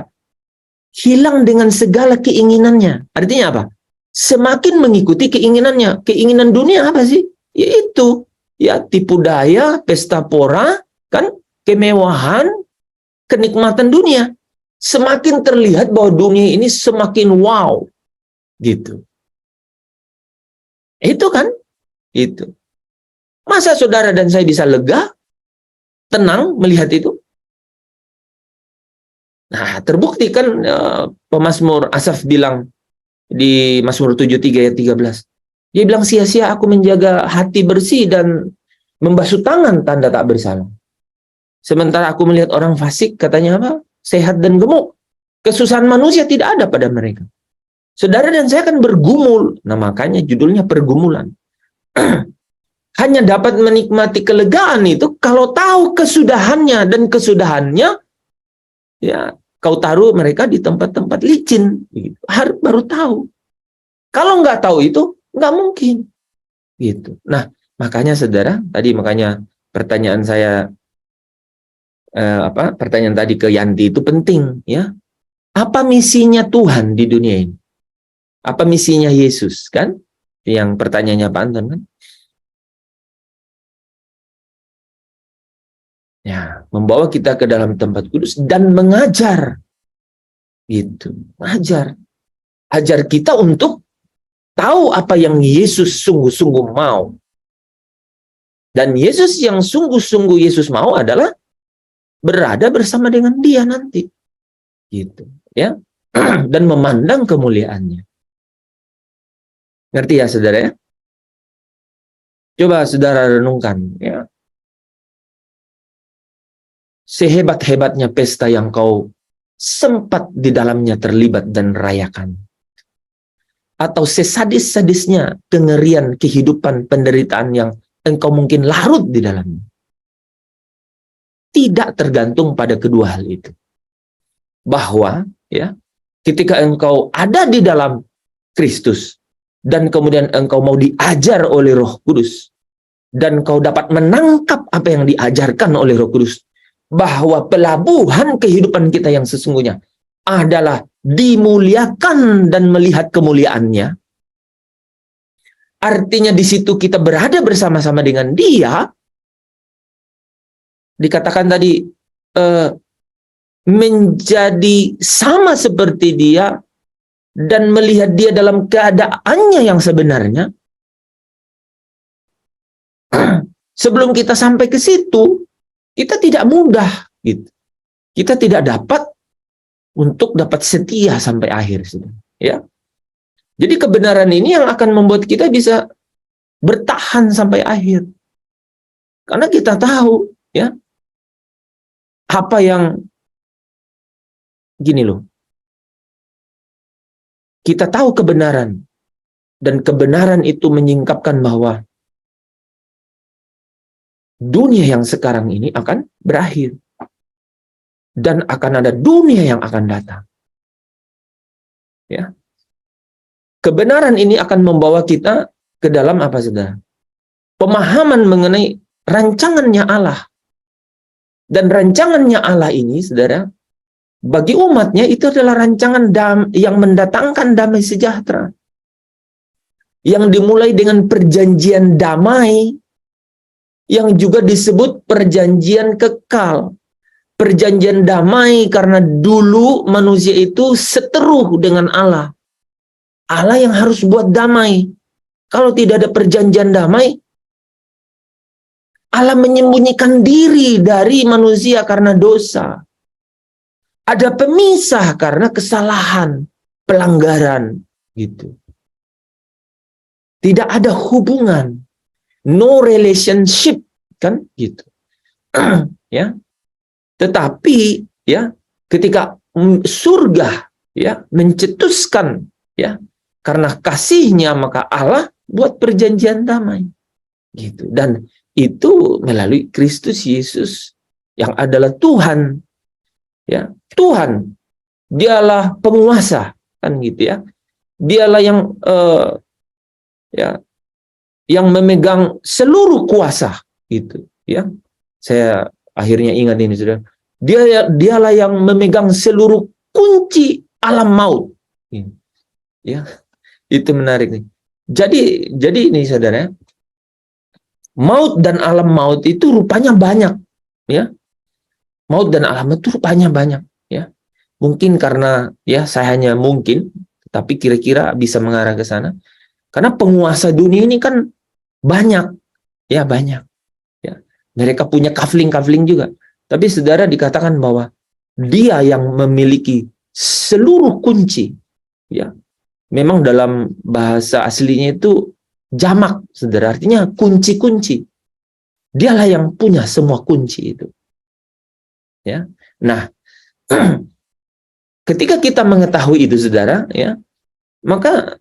Hilang dengan segala keinginannya. Artinya apa? Semakin mengikuti keinginannya. Keinginan dunia apa sih? Yaitu ya tipu daya, pesta pora, kan, kemewahan, kenikmatan dunia. Semakin terlihat bahwa dunia ini semakin wow, gitu. Itu kan, itu. Masa saudara dan saya bisa lega, tenang melihat itu? Nah, terbukti kan pemazmur Asaf bilang di Mazmur 73 ayat 13. Dia bilang, sia-sia aku menjaga hati bersih dan membasuh tangan tanda tak bersalah. Sementara aku melihat orang fasik, katanya apa? Sehat dan gemuk. Kesusahan manusia tidak ada pada mereka. Saudara dan saya kan bergumul. Nah, makanya judulnya pergumulan. Hanya dapat menikmati kelegaan itu kalau tahu kesudahannya, dan kesudahannya ya kau taruh mereka di tempat-tempat licin, gitu. Baru tahu. Kalau nggak tahu itu nggak mungkin, gitu. Nah, makanya saudara, tadi makanya pertanyaan saya pertanyaan tadi ke Yanti itu penting, ya. Apa misinya Tuhan di dunia ini? Apa misinya Yesus, kan? Yang pertanyaannya Pak Anton, kan? Ya, membawa kita ke dalam tempat kudus dan mengajar. Gitu, mengajar. Ajar kita untuk tahu apa yang Yesus sungguh-sungguh mau. Dan Yesus yang sungguh-sungguh Yesus mau adalah berada bersama dengan Dia nanti. Gitu, ya. Dan memandang kemuliaannya. Ngerti ya, Saudara ya? Coba Saudara renungkan, ya. Sehebat-hebatnya pesta yang kau sempat di dalamnya terlibat dan rayakan. Atau sesadis-sadisnya kengerian kehidupan penderitaan yang engkau mungkin larut di dalamnya. Tidak tergantung pada kedua hal itu. Bahwa ya, ketika engkau ada di dalam Kristus dan kemudian engkau mau diajar oleh Roh Kudus dan kau dapat menangkap apa yang diajarkan oleh Roh Kudus, bahwa pelabuhan kehidupan kita yang sesungguhnya adalah dimuliakan dan melihat kemuliaannya. Artinya di situ kita berada bersama-sama dengan Dia. Dikatakan tadi menjadi sama seperti Dia dan melihat Dia dalam keadaannya yang sebenarnya. Sebelum kita sampai ke situ, kita tidak mudah, gitu. Kita tidak dapat untuk dapat setia sampai akhir, ya. Jadi kebenaran ini yang akan membuat kita bisa bertahan sampai akhir. Karena kita tahu, ya, apa yang gini loh. Kita tahu kebenaran dan kebenaran itu menyingkapkan bahwa dunia yang sekarang ini akan berakhir. Dan akan ada dunia yang akan datang. Ya. Kebenaran ini akan membawa kita ke dalam apa, Saudara? Pemahaman mengenai rancangannya Allah. Dan rancangannya Allah ini, Saudara, bagi umatnya itu adalah rancangan yang mendatangkan damai sejahtera. Yang dimulai dengan perjanjian damai, yang juga disebut perjanjian kekal. Perjanjian damai karena dulu manusia itu seteru dengan Allah. Allah yang harus buat damai. Kalau tidak ada perjanjian damai, Allah menyembunyikan diri dari manusia karena dosa. Ada pemisah karena kesalahan, pelanggaran, gitu. Tidak ada hubungan. No relationship, kan gitu. Ya. Tetapi ya, ketika surga ya mencetuskan ya karena kasihnya, maka Allah buat perjanjian damai. Gitu. Dan itu melalui Kristus Yesus yang adalah Tuhan. Ya, Tuhan. Dialah penguasa, kan gitu ya. Dialah yang ya, yang memegang seluruh kuasa, gitu ya. Saya akhirnya ingat ini, Saudara. Dialah yang memegang seluruh kunci alam maut. Ya, itu menarik nih. Jadi ini, Saudara, maut dan alam maut itu rupanya banyak, ya. Maut dan alam itu rupanya banyak, ya. Mungkin karena ya saya hanya mungkin, tapi kira-kira bisa mengarah ke sana. Karena penguasa dunia ini kan banyak, ya banyak. Ya. Mereka punya kafling-kafling juga. Tapi Saudara, dikatakan bahwa Dia yang memiliki seluruh kunci. Ya, memang dalam bahasa aslinya itu jamak, Saudara. Artinya kunci-kunci. Dialah yang punya semua kunci itu. Ya, nah, ketika kita mengetahui itu, Saudara, ya, maka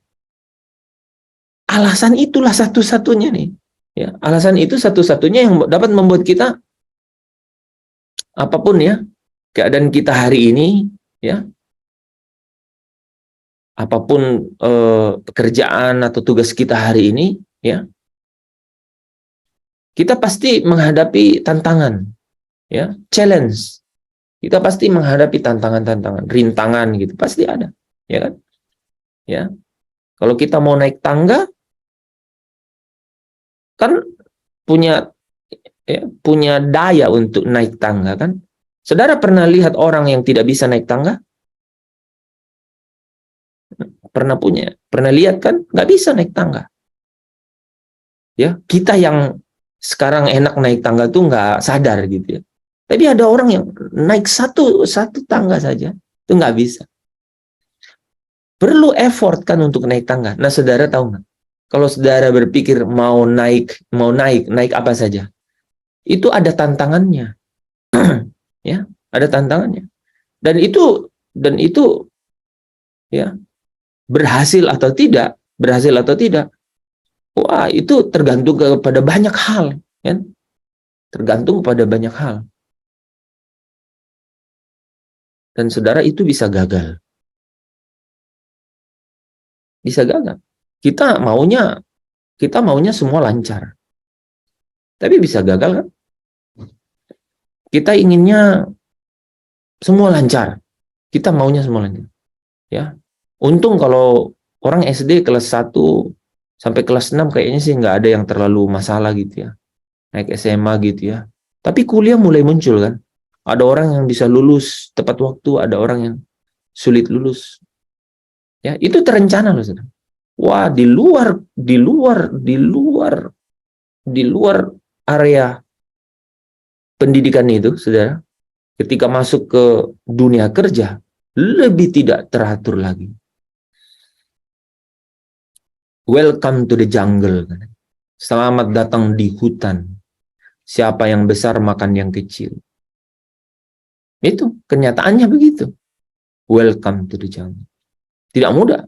alasan itulah satu-satunya nih. Ya, alasan itu satu-satunya yang dapat membuat kita apapun ya keadaan kita hari ini, ya, apapun pekerjaan atau tugas kita hari ini, ya, kita pasti menghadapi tantangan, ya, challenge, Kita pasti menghadapi tantangan-tantangan, rintangan gitu, pasti ada, ya kan? Ya. Kalau kita mau naik tangga, kan punya daya untuk naik tangga kan? Saudara pernah lihat orang yang tidak bisa naik tangga? Pernah lihat kan? Nggak bisa naik tangga. Ya, kita yang sekarang enak naik tangga tuh nggak sadar gitu ya. Tapi ada orang yang naik satu tangga saja, itu nggak bisa. Perlu effort kan untuk naik tangga. Nah, saudara tahu nggak? Kalau saudara berpikir mau naik apa saja, itu ada tantangannya, ya, ada tantangannya. Dan itu ya, berhasil atau tidak, wah itu tergantung kepada banyak hal, kan? Tergantung pada banyak hal. Dan saudara itu bisa gagal. Bisa gagal. Kita maunya semua lancar. Tapi bisa gagal kan? Kita inginnya semua lancar. Kita maunya semua lancar. Ya. Untung kalau orang SD kelas 1 sampai kelas 6 kayaknya sih nggak ada yang terlalu masalah gitu ya. Naik SMA gitu ya. Tapi kuliah mulai muncul kan. Ada orang yang bisa lulus tepat waktu, ada orang yang sulit lulus. Ya, itu terencana loh, saudara. Wah, di luar area pendidikan itu, saudara, ketika masuk ke dunia kerja, lebih tidak teratur lagi. Welcome to the jungle. Selamat datang di hutan. Siapa yang besar makan yang kecil. Itu kenyataannya begitu. Welcome to the jungle. Tidak mudah.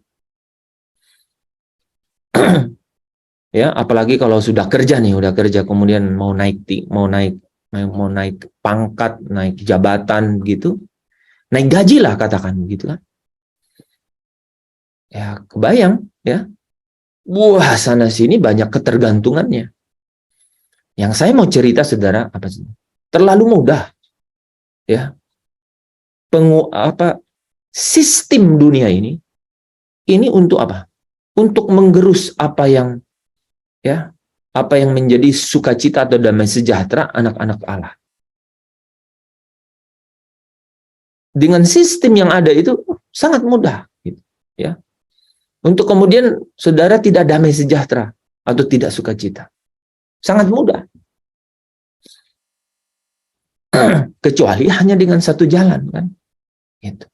Ya, apalagi kalau sudah kerja nih, kemudian mau naik pangkat, naik jabatan gitu. Naik gaji lah katakan gitu kan. Ya, kebayang ya. Wah, sana sini banyak ketergantungannya. Yang saya mau cerita, saudara, apa sih? Terlalu mudah. Ya. Sistem dunia ini untuk apa? Untuk menggerus apa yang menjadi sukacita atau damai sejahtera anak-anak Allah. Dengan sistem yang ada itu sangat mudah, gitu, ya. Untuk kemudian saudara tidak damai sejahtera atau tidak sukacita, sangat mudah. Kecuali hanya dengan satu jalan, kan? Gitu.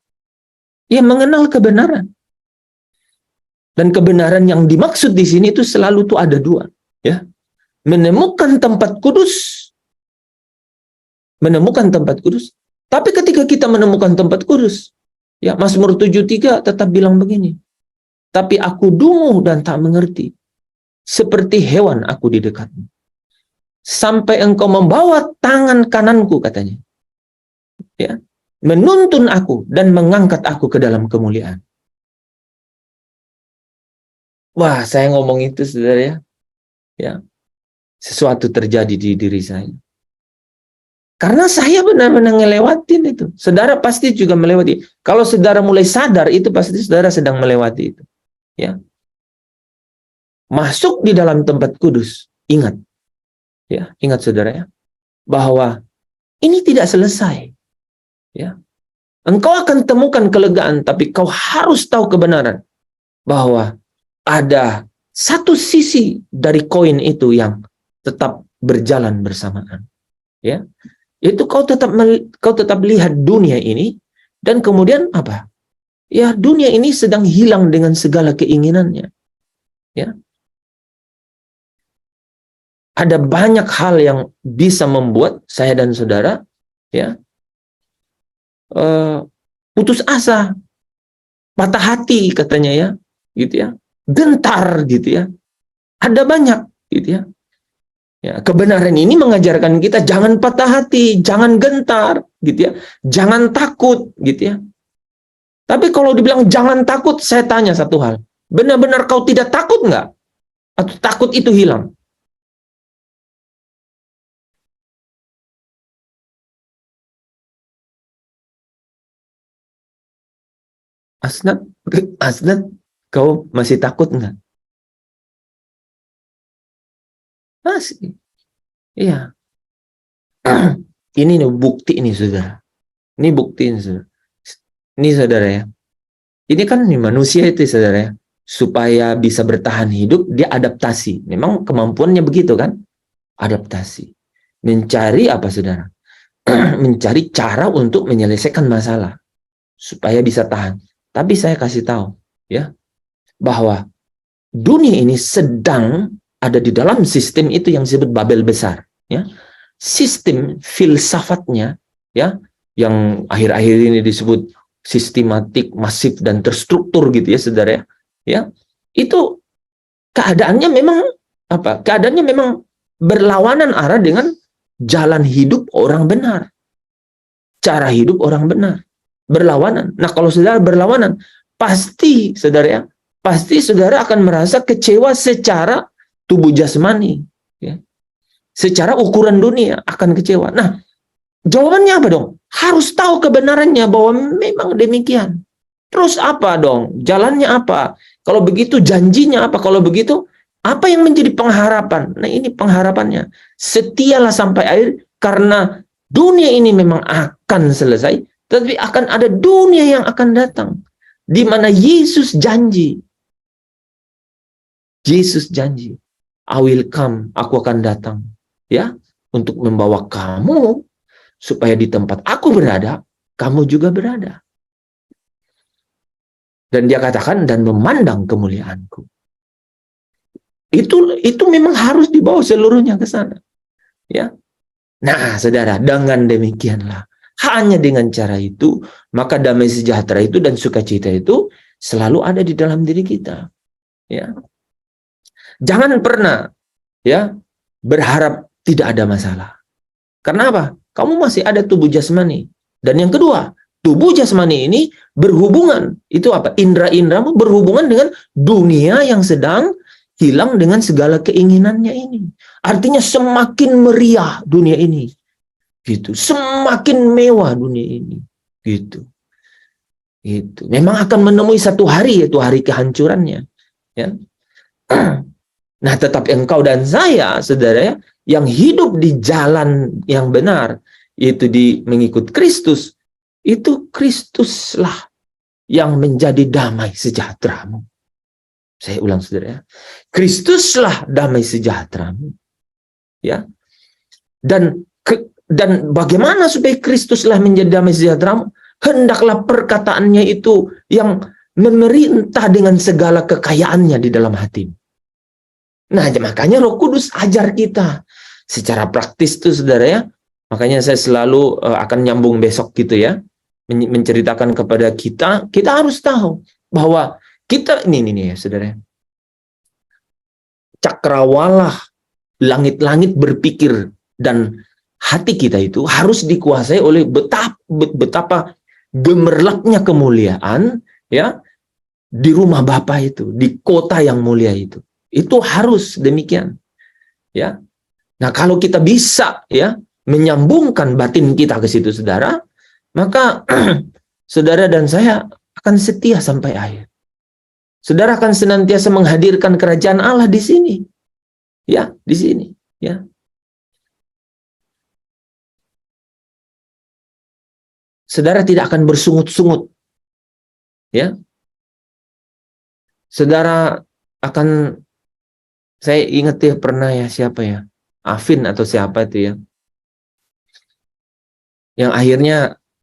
Ya, mengenal kebenaran. Dan kebenaran yang dimaksud di sini itu selalu tuh ada dua, ya. Menemukan tempat kudus. Tapi ketika kita menemukan tempat kudus, ya, Mazmur 73 tetap bilang begini. Tapi aku dungu dan tak mengerti. Seperti hewan aku di dekatmu. Sampai engkau membawa tangan kananku, katanya. Ya. Menuntun aku dan mengangkat aku ke dalam kemuliaan. Wah, saya ngomong itu, saudara, ya. Ya. Sesuatu terjadi di diri saya. Karena saya benar-benar ngelewatin itu. Saudara pasti juga melewati. Kalau saudara mulai sadar, itu pasti saudara sedang melewati itu. Ya. Masuk di dalam tempat kudus. Ingat. Ya, ingat saudara ya. Bahwa ini tidak selesai. Ya. Engkau akan temukan kelegaan, tapi kau harus tahu kebenaran. Bahwa ada satu sisi dari koin itu yang tetap berjalan bersamaan. Ya. Itu kau tetap lihat dunia ini, dan kemudian apa? Ya, dunia ini sedang hilang dengan segala keinginannya. Ya. Ada banyak hal yang bisa membuat saya dan saudara, ya, putus asa, patah hati katanya, ya, gitu ya, gentar gitu ya. Ada banyak gitu ya. Ya, kebenaran ini mengajarkan kita jangan patah hati, jangan gentar, gitu ya, jangan takut, gitu ya. Tapi kalau dibilang jangan takut, saya tanya satu hal, benar-benar kau tidak takut nggak? Atau takut itu hilang? Asnat, Asnat, kau masih takut nggak? Masih. Iya. Ini nih bukti ini saudara. Ini bukti ini saudara. Ini saudara ya. Ini kan nih, manusia itu saudara ya. Supaya bisa bertahan hidup, dia adaptasi. Memang kemampuannya begitu kan? Adaptasi. Mencari apa saudara? Mencari cara untuk menyelesaikan masalah. Supaya bisa tahan. Tapi saya kasih tahu ya, bahwa dunia ini sedang ada di dalam sistem itu yang disebut Babel besar, ya. Sistem filsafatnya, ya, yang akhir-akhir ini disebut sistematik, masif dan terstruktur gitu ya, saudara ya. Ya, itu keadaannya memang apa? Keadaannya memang berlawanan arah dengan jalan hidup orang benar, cara hidup orang benar. Berlawanan. Nah, kalau saudara berlawanan, pasti saudara ya, pasti saudara akan merasa kecewa secara tubuh jasmani, ya. Secara ukuran dunia akan kecewa. Nah, jawabannya apa dong? Harus tahu kebenarannya bahwa memang demikian. Terus apa dong? Jalannya apa? Kalau begitu janjinya apa? Kalau begitu apa yang menjadi pengharapan? Nah, ini pengharapannya. Setialah sampai akhir, karena dunia ini memang akan selesai. Tapi akan ada dunia yang akan datang, di mana Yesus janji. Yesus janji, I will come, aku akan datang, ya, untuk membawa kamu supaya di tempat aku berada, kamu juga berada. Dan dia katakan, dan memandang kemuliaanku. Itu memang harus dibawa seluruhnya ke sana, ya. Nah, saudara, dengan demikianlah, hanya dengan cara itu, maka damai sejahtera itu dan sukacita itu selalu ada di dalam diri kita. Ya. Jangan pernah ya berharap tidak ada masalah. Karena apa? Kamu masih ada tubuh jasmani. Dan yang kedua, tubuh jasmani ini berhubungan, itu apa? Indra-indramu berhubungan dengan dunia yang sedang hilang dengan segala keinginannya ini. Artinya semakin meriah dunia ini. Gitu, semakin mewah dunia ini, gitu. Itu memang akan menemui satu hari, yaitu hari kehancurannya, ya. Nah, tetapi engkau dan saya, saudara ya, yang hidup di jalan yang benar, yaitu di mengikut Kristus, itu Kristuslah yang menjadi damai sejahteramu. Saya ulang, saudara ya, Kristuslah damai sejahteramu, ya. Dan bagaimana supaya Kristuslah menjadi damai sejahteramu? Hendaklah perkataannya itu yang memerintah dengan segala kekayaannya di dalam hatimu. Nah, makanya Roh Kudus ajar kita secara praktis tuh, saudara ya. Makanya saya selalu akan nyambung besok gitu ya, menceritakan kepada kita harus tahu bahwa kita ini ya, saudara. Cakrawala langit-langit berpikir dan hati kita itu harus dikuasai oleh betapa gemerlapnya kemuliaan ya di rumah Bapa itu, di kota yang mulia itu. Itu harus demikian. Ya. Nah, kalau kita bisa ya menyambungkan batin kita ke situ, saudara, maka saudara dan saya akan setia sampai akhir. Saudara akan senantiasa menghadirkan kerajaan Allah di sini. Ya, di sini, ya. Saudara tidak akan bersungut-sungut. Ya. Saudara akan, saya ingat ya pernah ya, siapa ya? Afin atau siapa itu ya. Yang akhirnya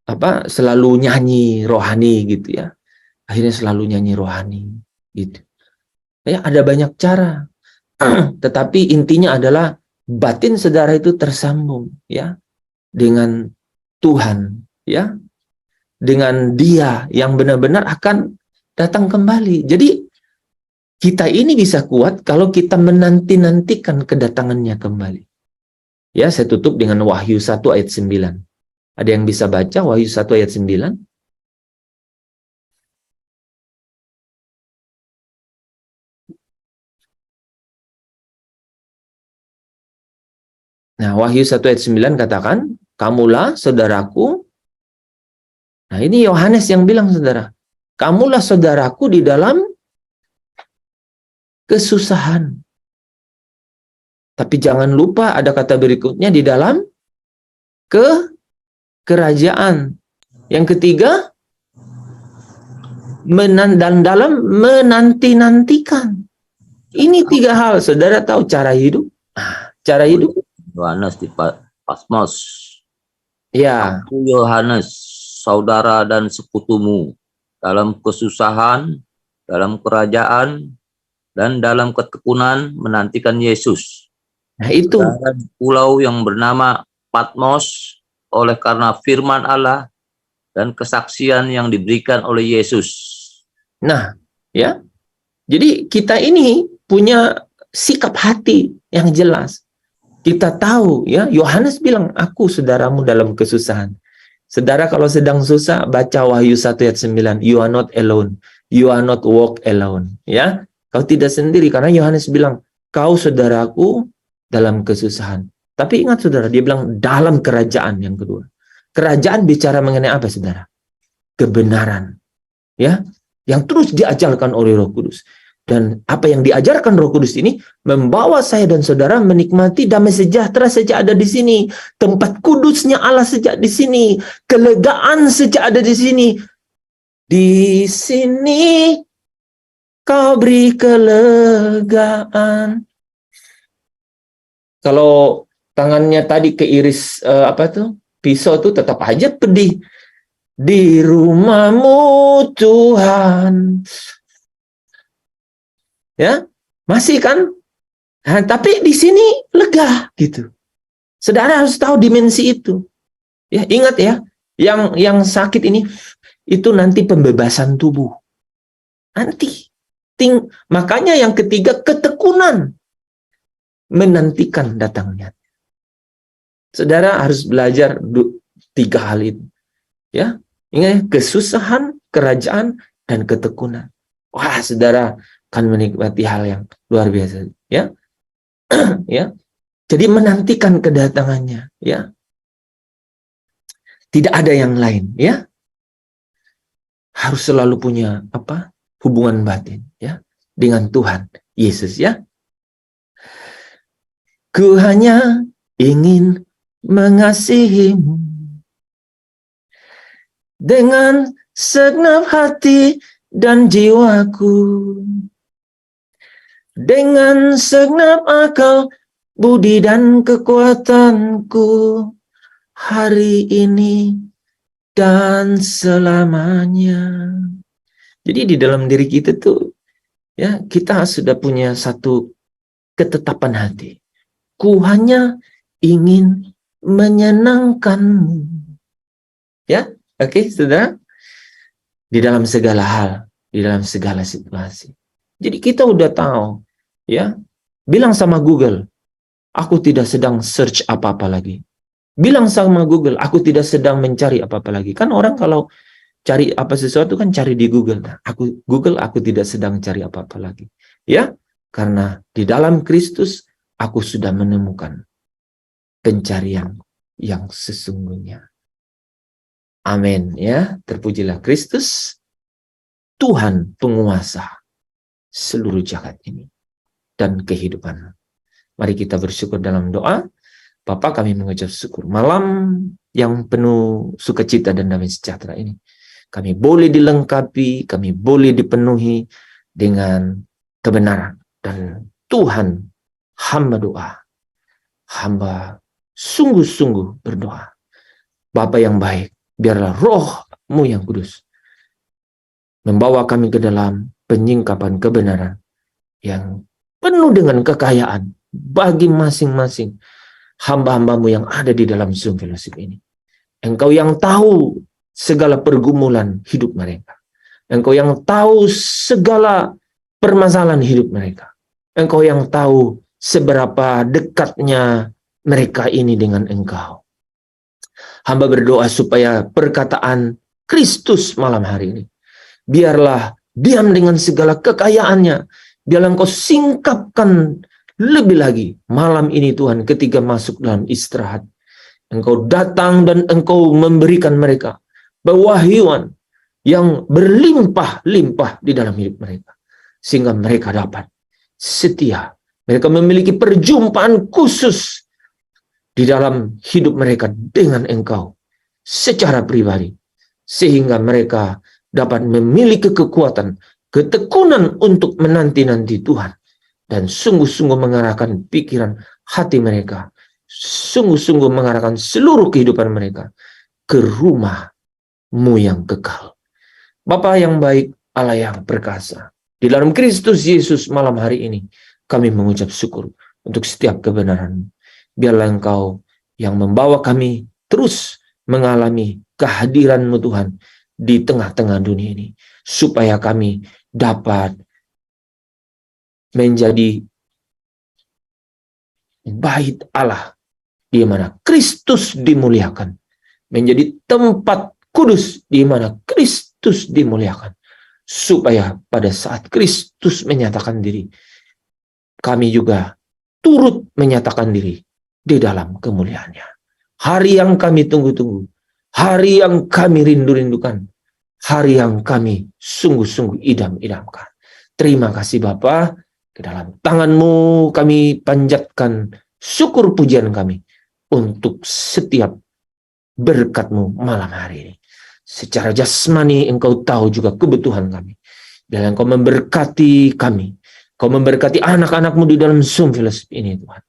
apa? Selalu nyanyi rohani gitu ya. Akhirnya selalu nyanyi rohani gitu. Ya, ada banyak cara. Tetapi intinya adalah batin saudara itu tersambung ya dengan Tuhan, ya, dengan Dia yang benar-benar akan datang kembali. Jadi kita ini bisa kuat kalau kita menanti-nantikan kedatangannya kembali. Ya, saya tutup dengan Wahyu 1 ayat 9. Ada yang bisa baca Wahyu 1 ayat 9? Nah, Wahyu 1 ayat 9 katakan, kamulah saudaraku. Nah, ini Yohanes yang bilang, saudara. kamulah saudaraku di dalam kesusahan. Tapi jangan lupa ada kata berikutnya di dalam kerajaan. Yang ketiga, dan dalam menanti-nantikan. Ini 3 hal. Saudara tahu cara hidup? Cara hidup? Yohanes di Patmos. Ya. Aku Yohanes, saudara dan sekutumu, dalam kesusahan, dalam kerajaan, dan dalam ketekunan menantikan Yesus. Nah itu. Dan pulau yang bernama Patmos oleh karena firman Allah dan kesaksian yang diberikan oleh Yesus. Nah, ya. Jadi kita ini punya sikap hati yang jelas. Kita tahu ya, Yohanes bilang, aku saudaramu dalam kesusahan. Saudara kalau sedang susah, baca Wahyu 1 ayat 9, you are not alone, you are not walk alone. Ya, kau tidak sendiri, karena Yohanes bilang, kau saudaraku dalam kesusahan. Tapi ingat saudara, dia bilang dalam kerajaan yang kedua. Kerajaan bicara mengenai apa saudara? Kebenaran. Ya, yang terus diajarkan oleh Roh Kudus. Dan apa yang diajarkan Roh Kudus ini membawa saya dan saudara menikmati damai sejahtera sejak ada di sini. Tempat kudusnya Allah sejak di sini. Kelegaan sejak ada di sini. Di sini kau beri kelegaan. Kalau tangannya tadi keiris pisau tuh tetap aja pedih. Di rumahmu Tuhan. Ya, masih kan? Nah, tapi di sini lega gitu. Saudara harus tahu dimensi itu. Ya, ingat ya, yang sakit ini itu nanti pembebasan tubuh. Nanti. Makanya yang ketiga ketekunan menantikan datangnya. Saudara harus belajar 3 hal itu. Ya, ingat kesusahan, kerajaan, dan ketekunan. Wah, saudara akan menikmati hal yang luar biasa, ya. Ya. Jadi menantikan kedatangannya, ya. Tidak ada yang lain, ya. Harus selalu punya hubungan batin, ya, dengan Tuhan Yesus, ya. Ku hanya ingin mengasihimu dengan segenap hati dan jiwaku, dengan segenap akal, budi dan kekuatanku, hari ini dan selamanya. Jadi di dalam diri kita tuh, ya, kita sudah punya satu ketetapan hati. Ku hanya ingin menyenangkanmu. Ya, oke, saudara? Di dalam segala hal, di dalam segala situasi. Jadi kita udah tahu, ya. Bilang sama Google, aku tidak sedang search apa-apa lagi. Bilang sama Google, aku tidak sedang mencari apa-apa lagi. Kan orang kalau cari apa sesuatu kan cari di Google. Nah, aku tidak sedang cari apa-apa lagi. Ya, karena di dalam Kristus aku sudah menemukan pencarian yang sesungguhnya. Amin, ya. Terpujilah Kristus, Tuhan penguasa seluruh jagat ini dan kehidupan. Mari kita bersyukur dalam doa. Bapa, kami mengucap syukur malam yang penuh sukacita dan damai sejahtera ini. Kami boleh dilengkapi, kami boleh dipenuhi dengan kebenaran. Dan Tuhan, hamba doa, hamba sungguh-sungguh berdoa. Bapa yang baik, biarlah Roh-Mu yang kudus membawa kami ke dalam penyingkapan kebenaran yang penuh dengan kekayaan bagi masing-masing hamba-hambamu yang ada di dalam Zoom Fellowship ini. Engkau yang tahu segala pergumulan hidup mereka. Engkau yang tahu segala permasalahan hidup mereka. Engkau yang tahu seberapa dekatnya mereka ini dengan Engkau. Hamba berdoa supaya perkataan Kristus malam hari ini, biarlah diam dengan segala kekayaannya. Biarlah Engkau singkapkan lebih lagi malam ini Tuhan ketika masuk dalam istirahat. Engkau datang dan Engkau memberikan mereka pewahyuan yang berlimpah-limpah di dalam hidup mereka. Sehingga mereka dapat setia. Mereka memiliki perjumpaan khusus di dalam hidup mereka dengan Engkau secara pribadi. Sehingga mereka dapat memiliki kekuatan, ketekunan untuk menanti-nanti Tuhan. Dan sungguh-sungguh mengarahkan pikiran hati mereka, sungguh-sungguh mengarahkan seluruh kehidupan mereka ke rumah-Mu yang kekal. Bapa yang baik, Allah yang perkasa, di dalam Kristus Yesus malam hari ini, kami mengucap syukur untuk setiap kebenaran. Biarlah Engkau yang membawa kami terus mengalami kehadiran-Mu Tuhan di tengah-tengah dunia ini, supaya kami dapat menjadi bait Allah di mana Kristus dimuliakan, menjadi tempat kudus di mana Kristus dimuliakan, supaya pada saat Kristus menyatakan diri, kami juga turut menyatakan diri di dalam kemuliaannya. Hari yang kami tunggu-tunggu, hari yang kami rindu-rindukan, hari yang kami sungguh-sungguh idam-idamkan. Terima kasih Bapa. Ke dalam tangan-Mu kami panjatkan syukur pujian kami untuk setiap berkat-Mu malam hari ini. Secara jasmani Engkau tahu juga kebutuhan kami. Dan Engkau memberkati kami. Engkau memberkati anak-anak-Mu di dalam Zoom fellowship ini Tuhan.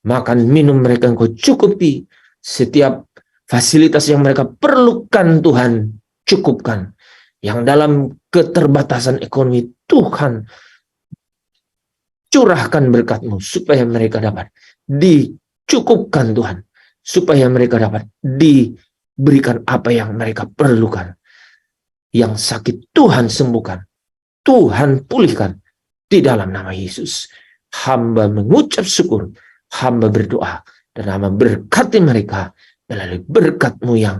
Makan minum mereka Engkau cukupi. Setiap fasilitas yang mereka perlukan Tuhan cukupkan. Yang dalam keterbatasan ekonomi Tuhan curahkan berkat-Mu supaya mereka dapat dicukupkan Tuhan, supaya mereka dapat diberikan apa yang mereka perlukan. Yang sakit Tuhan sembuhkan, Tuhan pulihkan di dalam nama Yesus. Hamba mengucap syukur, hamba berdoa, dan hamba berkati mereka melalui berkat-Mu yang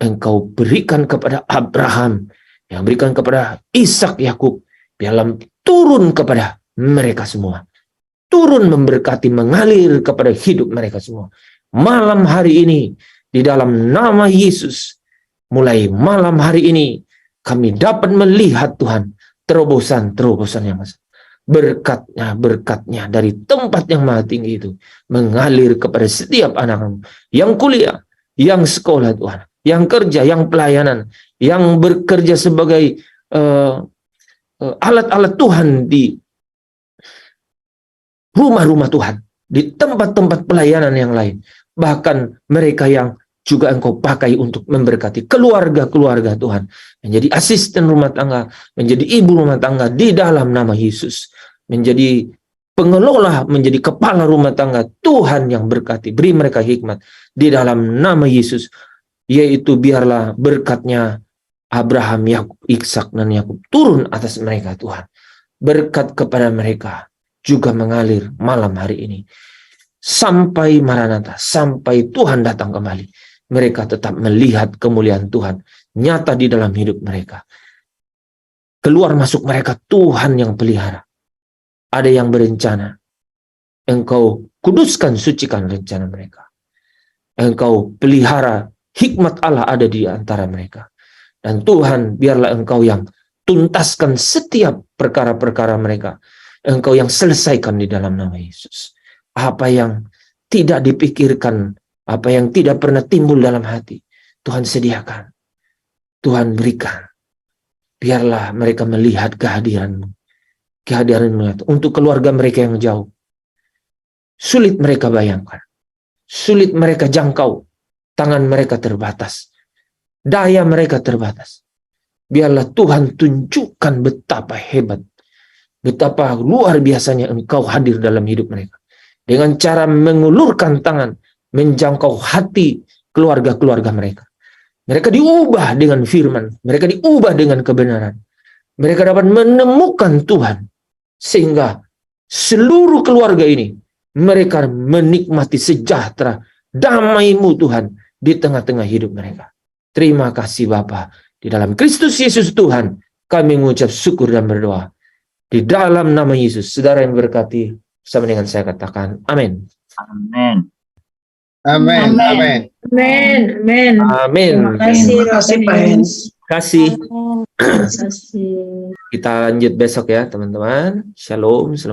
Engkau berikan kepada Abraham, yang berikan kepada Ishak, Yakub. Biarlah turun kepada mereka semua, turun memberkati, mengalir kepada hidup mereka semua. Malam hari ini, di dalam nama Yesus, mulai malam hari ini, kami dapat melihat Tuhan, terobosan-terobosan yang besar. Berkatnya dari tempat yang maha tinggi itu, mengalir kepada setiap anak-Mu yang kuliah, yang sekolah Tuhan, yang kerja, yang pelayanan, yang bekerja sebagai alat-alat Tuhan di rumah-rumah Tuhan, di tempat-tempat pelayanan yang lain. Bahkan mereka yang juga Engkau pakai untuk memberkati keluarga-keluarga Tuhan, menjadi asisten rumah tangga, menjadi ibu rumah tangga di dalam nama Yesus, menjadi pengelola, menjadi kepala rumah tangga. Tuhan yang berkati, beri mereka hikmat di dalam nama Yesus, yaitu biarlah berkatnya Abraham, Yakub, Ishak, dan Yakub turun atas mereka Tuhan. Berkat kepada mereka juga mengalir malam hari ini. Sampai Maranatha, sampai Tuhan datang kembali. Mereka tetap melihat kemuliaan Tuhan nyata di dalam hidup mereka. Keluar masuk mereka Tuhan yang pelihara. Ada yang berencana, Engkau kuduskan, sucikan rencana mereka. Engkau pelihara, hikmat Allah ada di antara mereka. Dan Tuhan, biarlah Engkau yang tuntaskan setiap perkara-perkara mereka. Engkau yang selesaikan di dalam nama Yesus. Apa yang tidak dipikirkan, apa yang tidak pernah timbul dalam hati, Tuhan sediakan, Tuhan berikan. Biarlah mereka melihat kehadiran-Mu, kehadiran-Mu untuk keluarga mereka yang jauh. Sulit mereka bayangkan, sulit mereka jangkau, tangan mereka terbatas, daya mereka terbatas. Biarlah Tuhan tunjukkan betapa hebat, betapa luar biasanya Engkau hadir dalam hidup mereka. Dengan cara mengulurkan tangan, menjangkau hati keluarga-keluarga mereka. Mereka diubah dengan firman, mereka diubah dengan kebenaran. Mereka dapat menemukan Tuhan, sehingga seluruh keluarga ini, mereka menikmati sejahtera, damai-Mu Tuhan, di tengah-tengah hidup mereka. Terima kasih Bapa. Di dalam Kristus Yesus Tuhan, kami mengucap syukur dan berdoa. Di dalam nama Yesus, saudara yang berkati, bersama dengan saya katakan, amin. Amin. Amin. Amin. Amin. Amin. Amin. Terima kasih, Terima kasih, Rob Pak Henry. Hens. kasih. Terima kasih. Kita lanjut besok ya teman-teman. Shalom.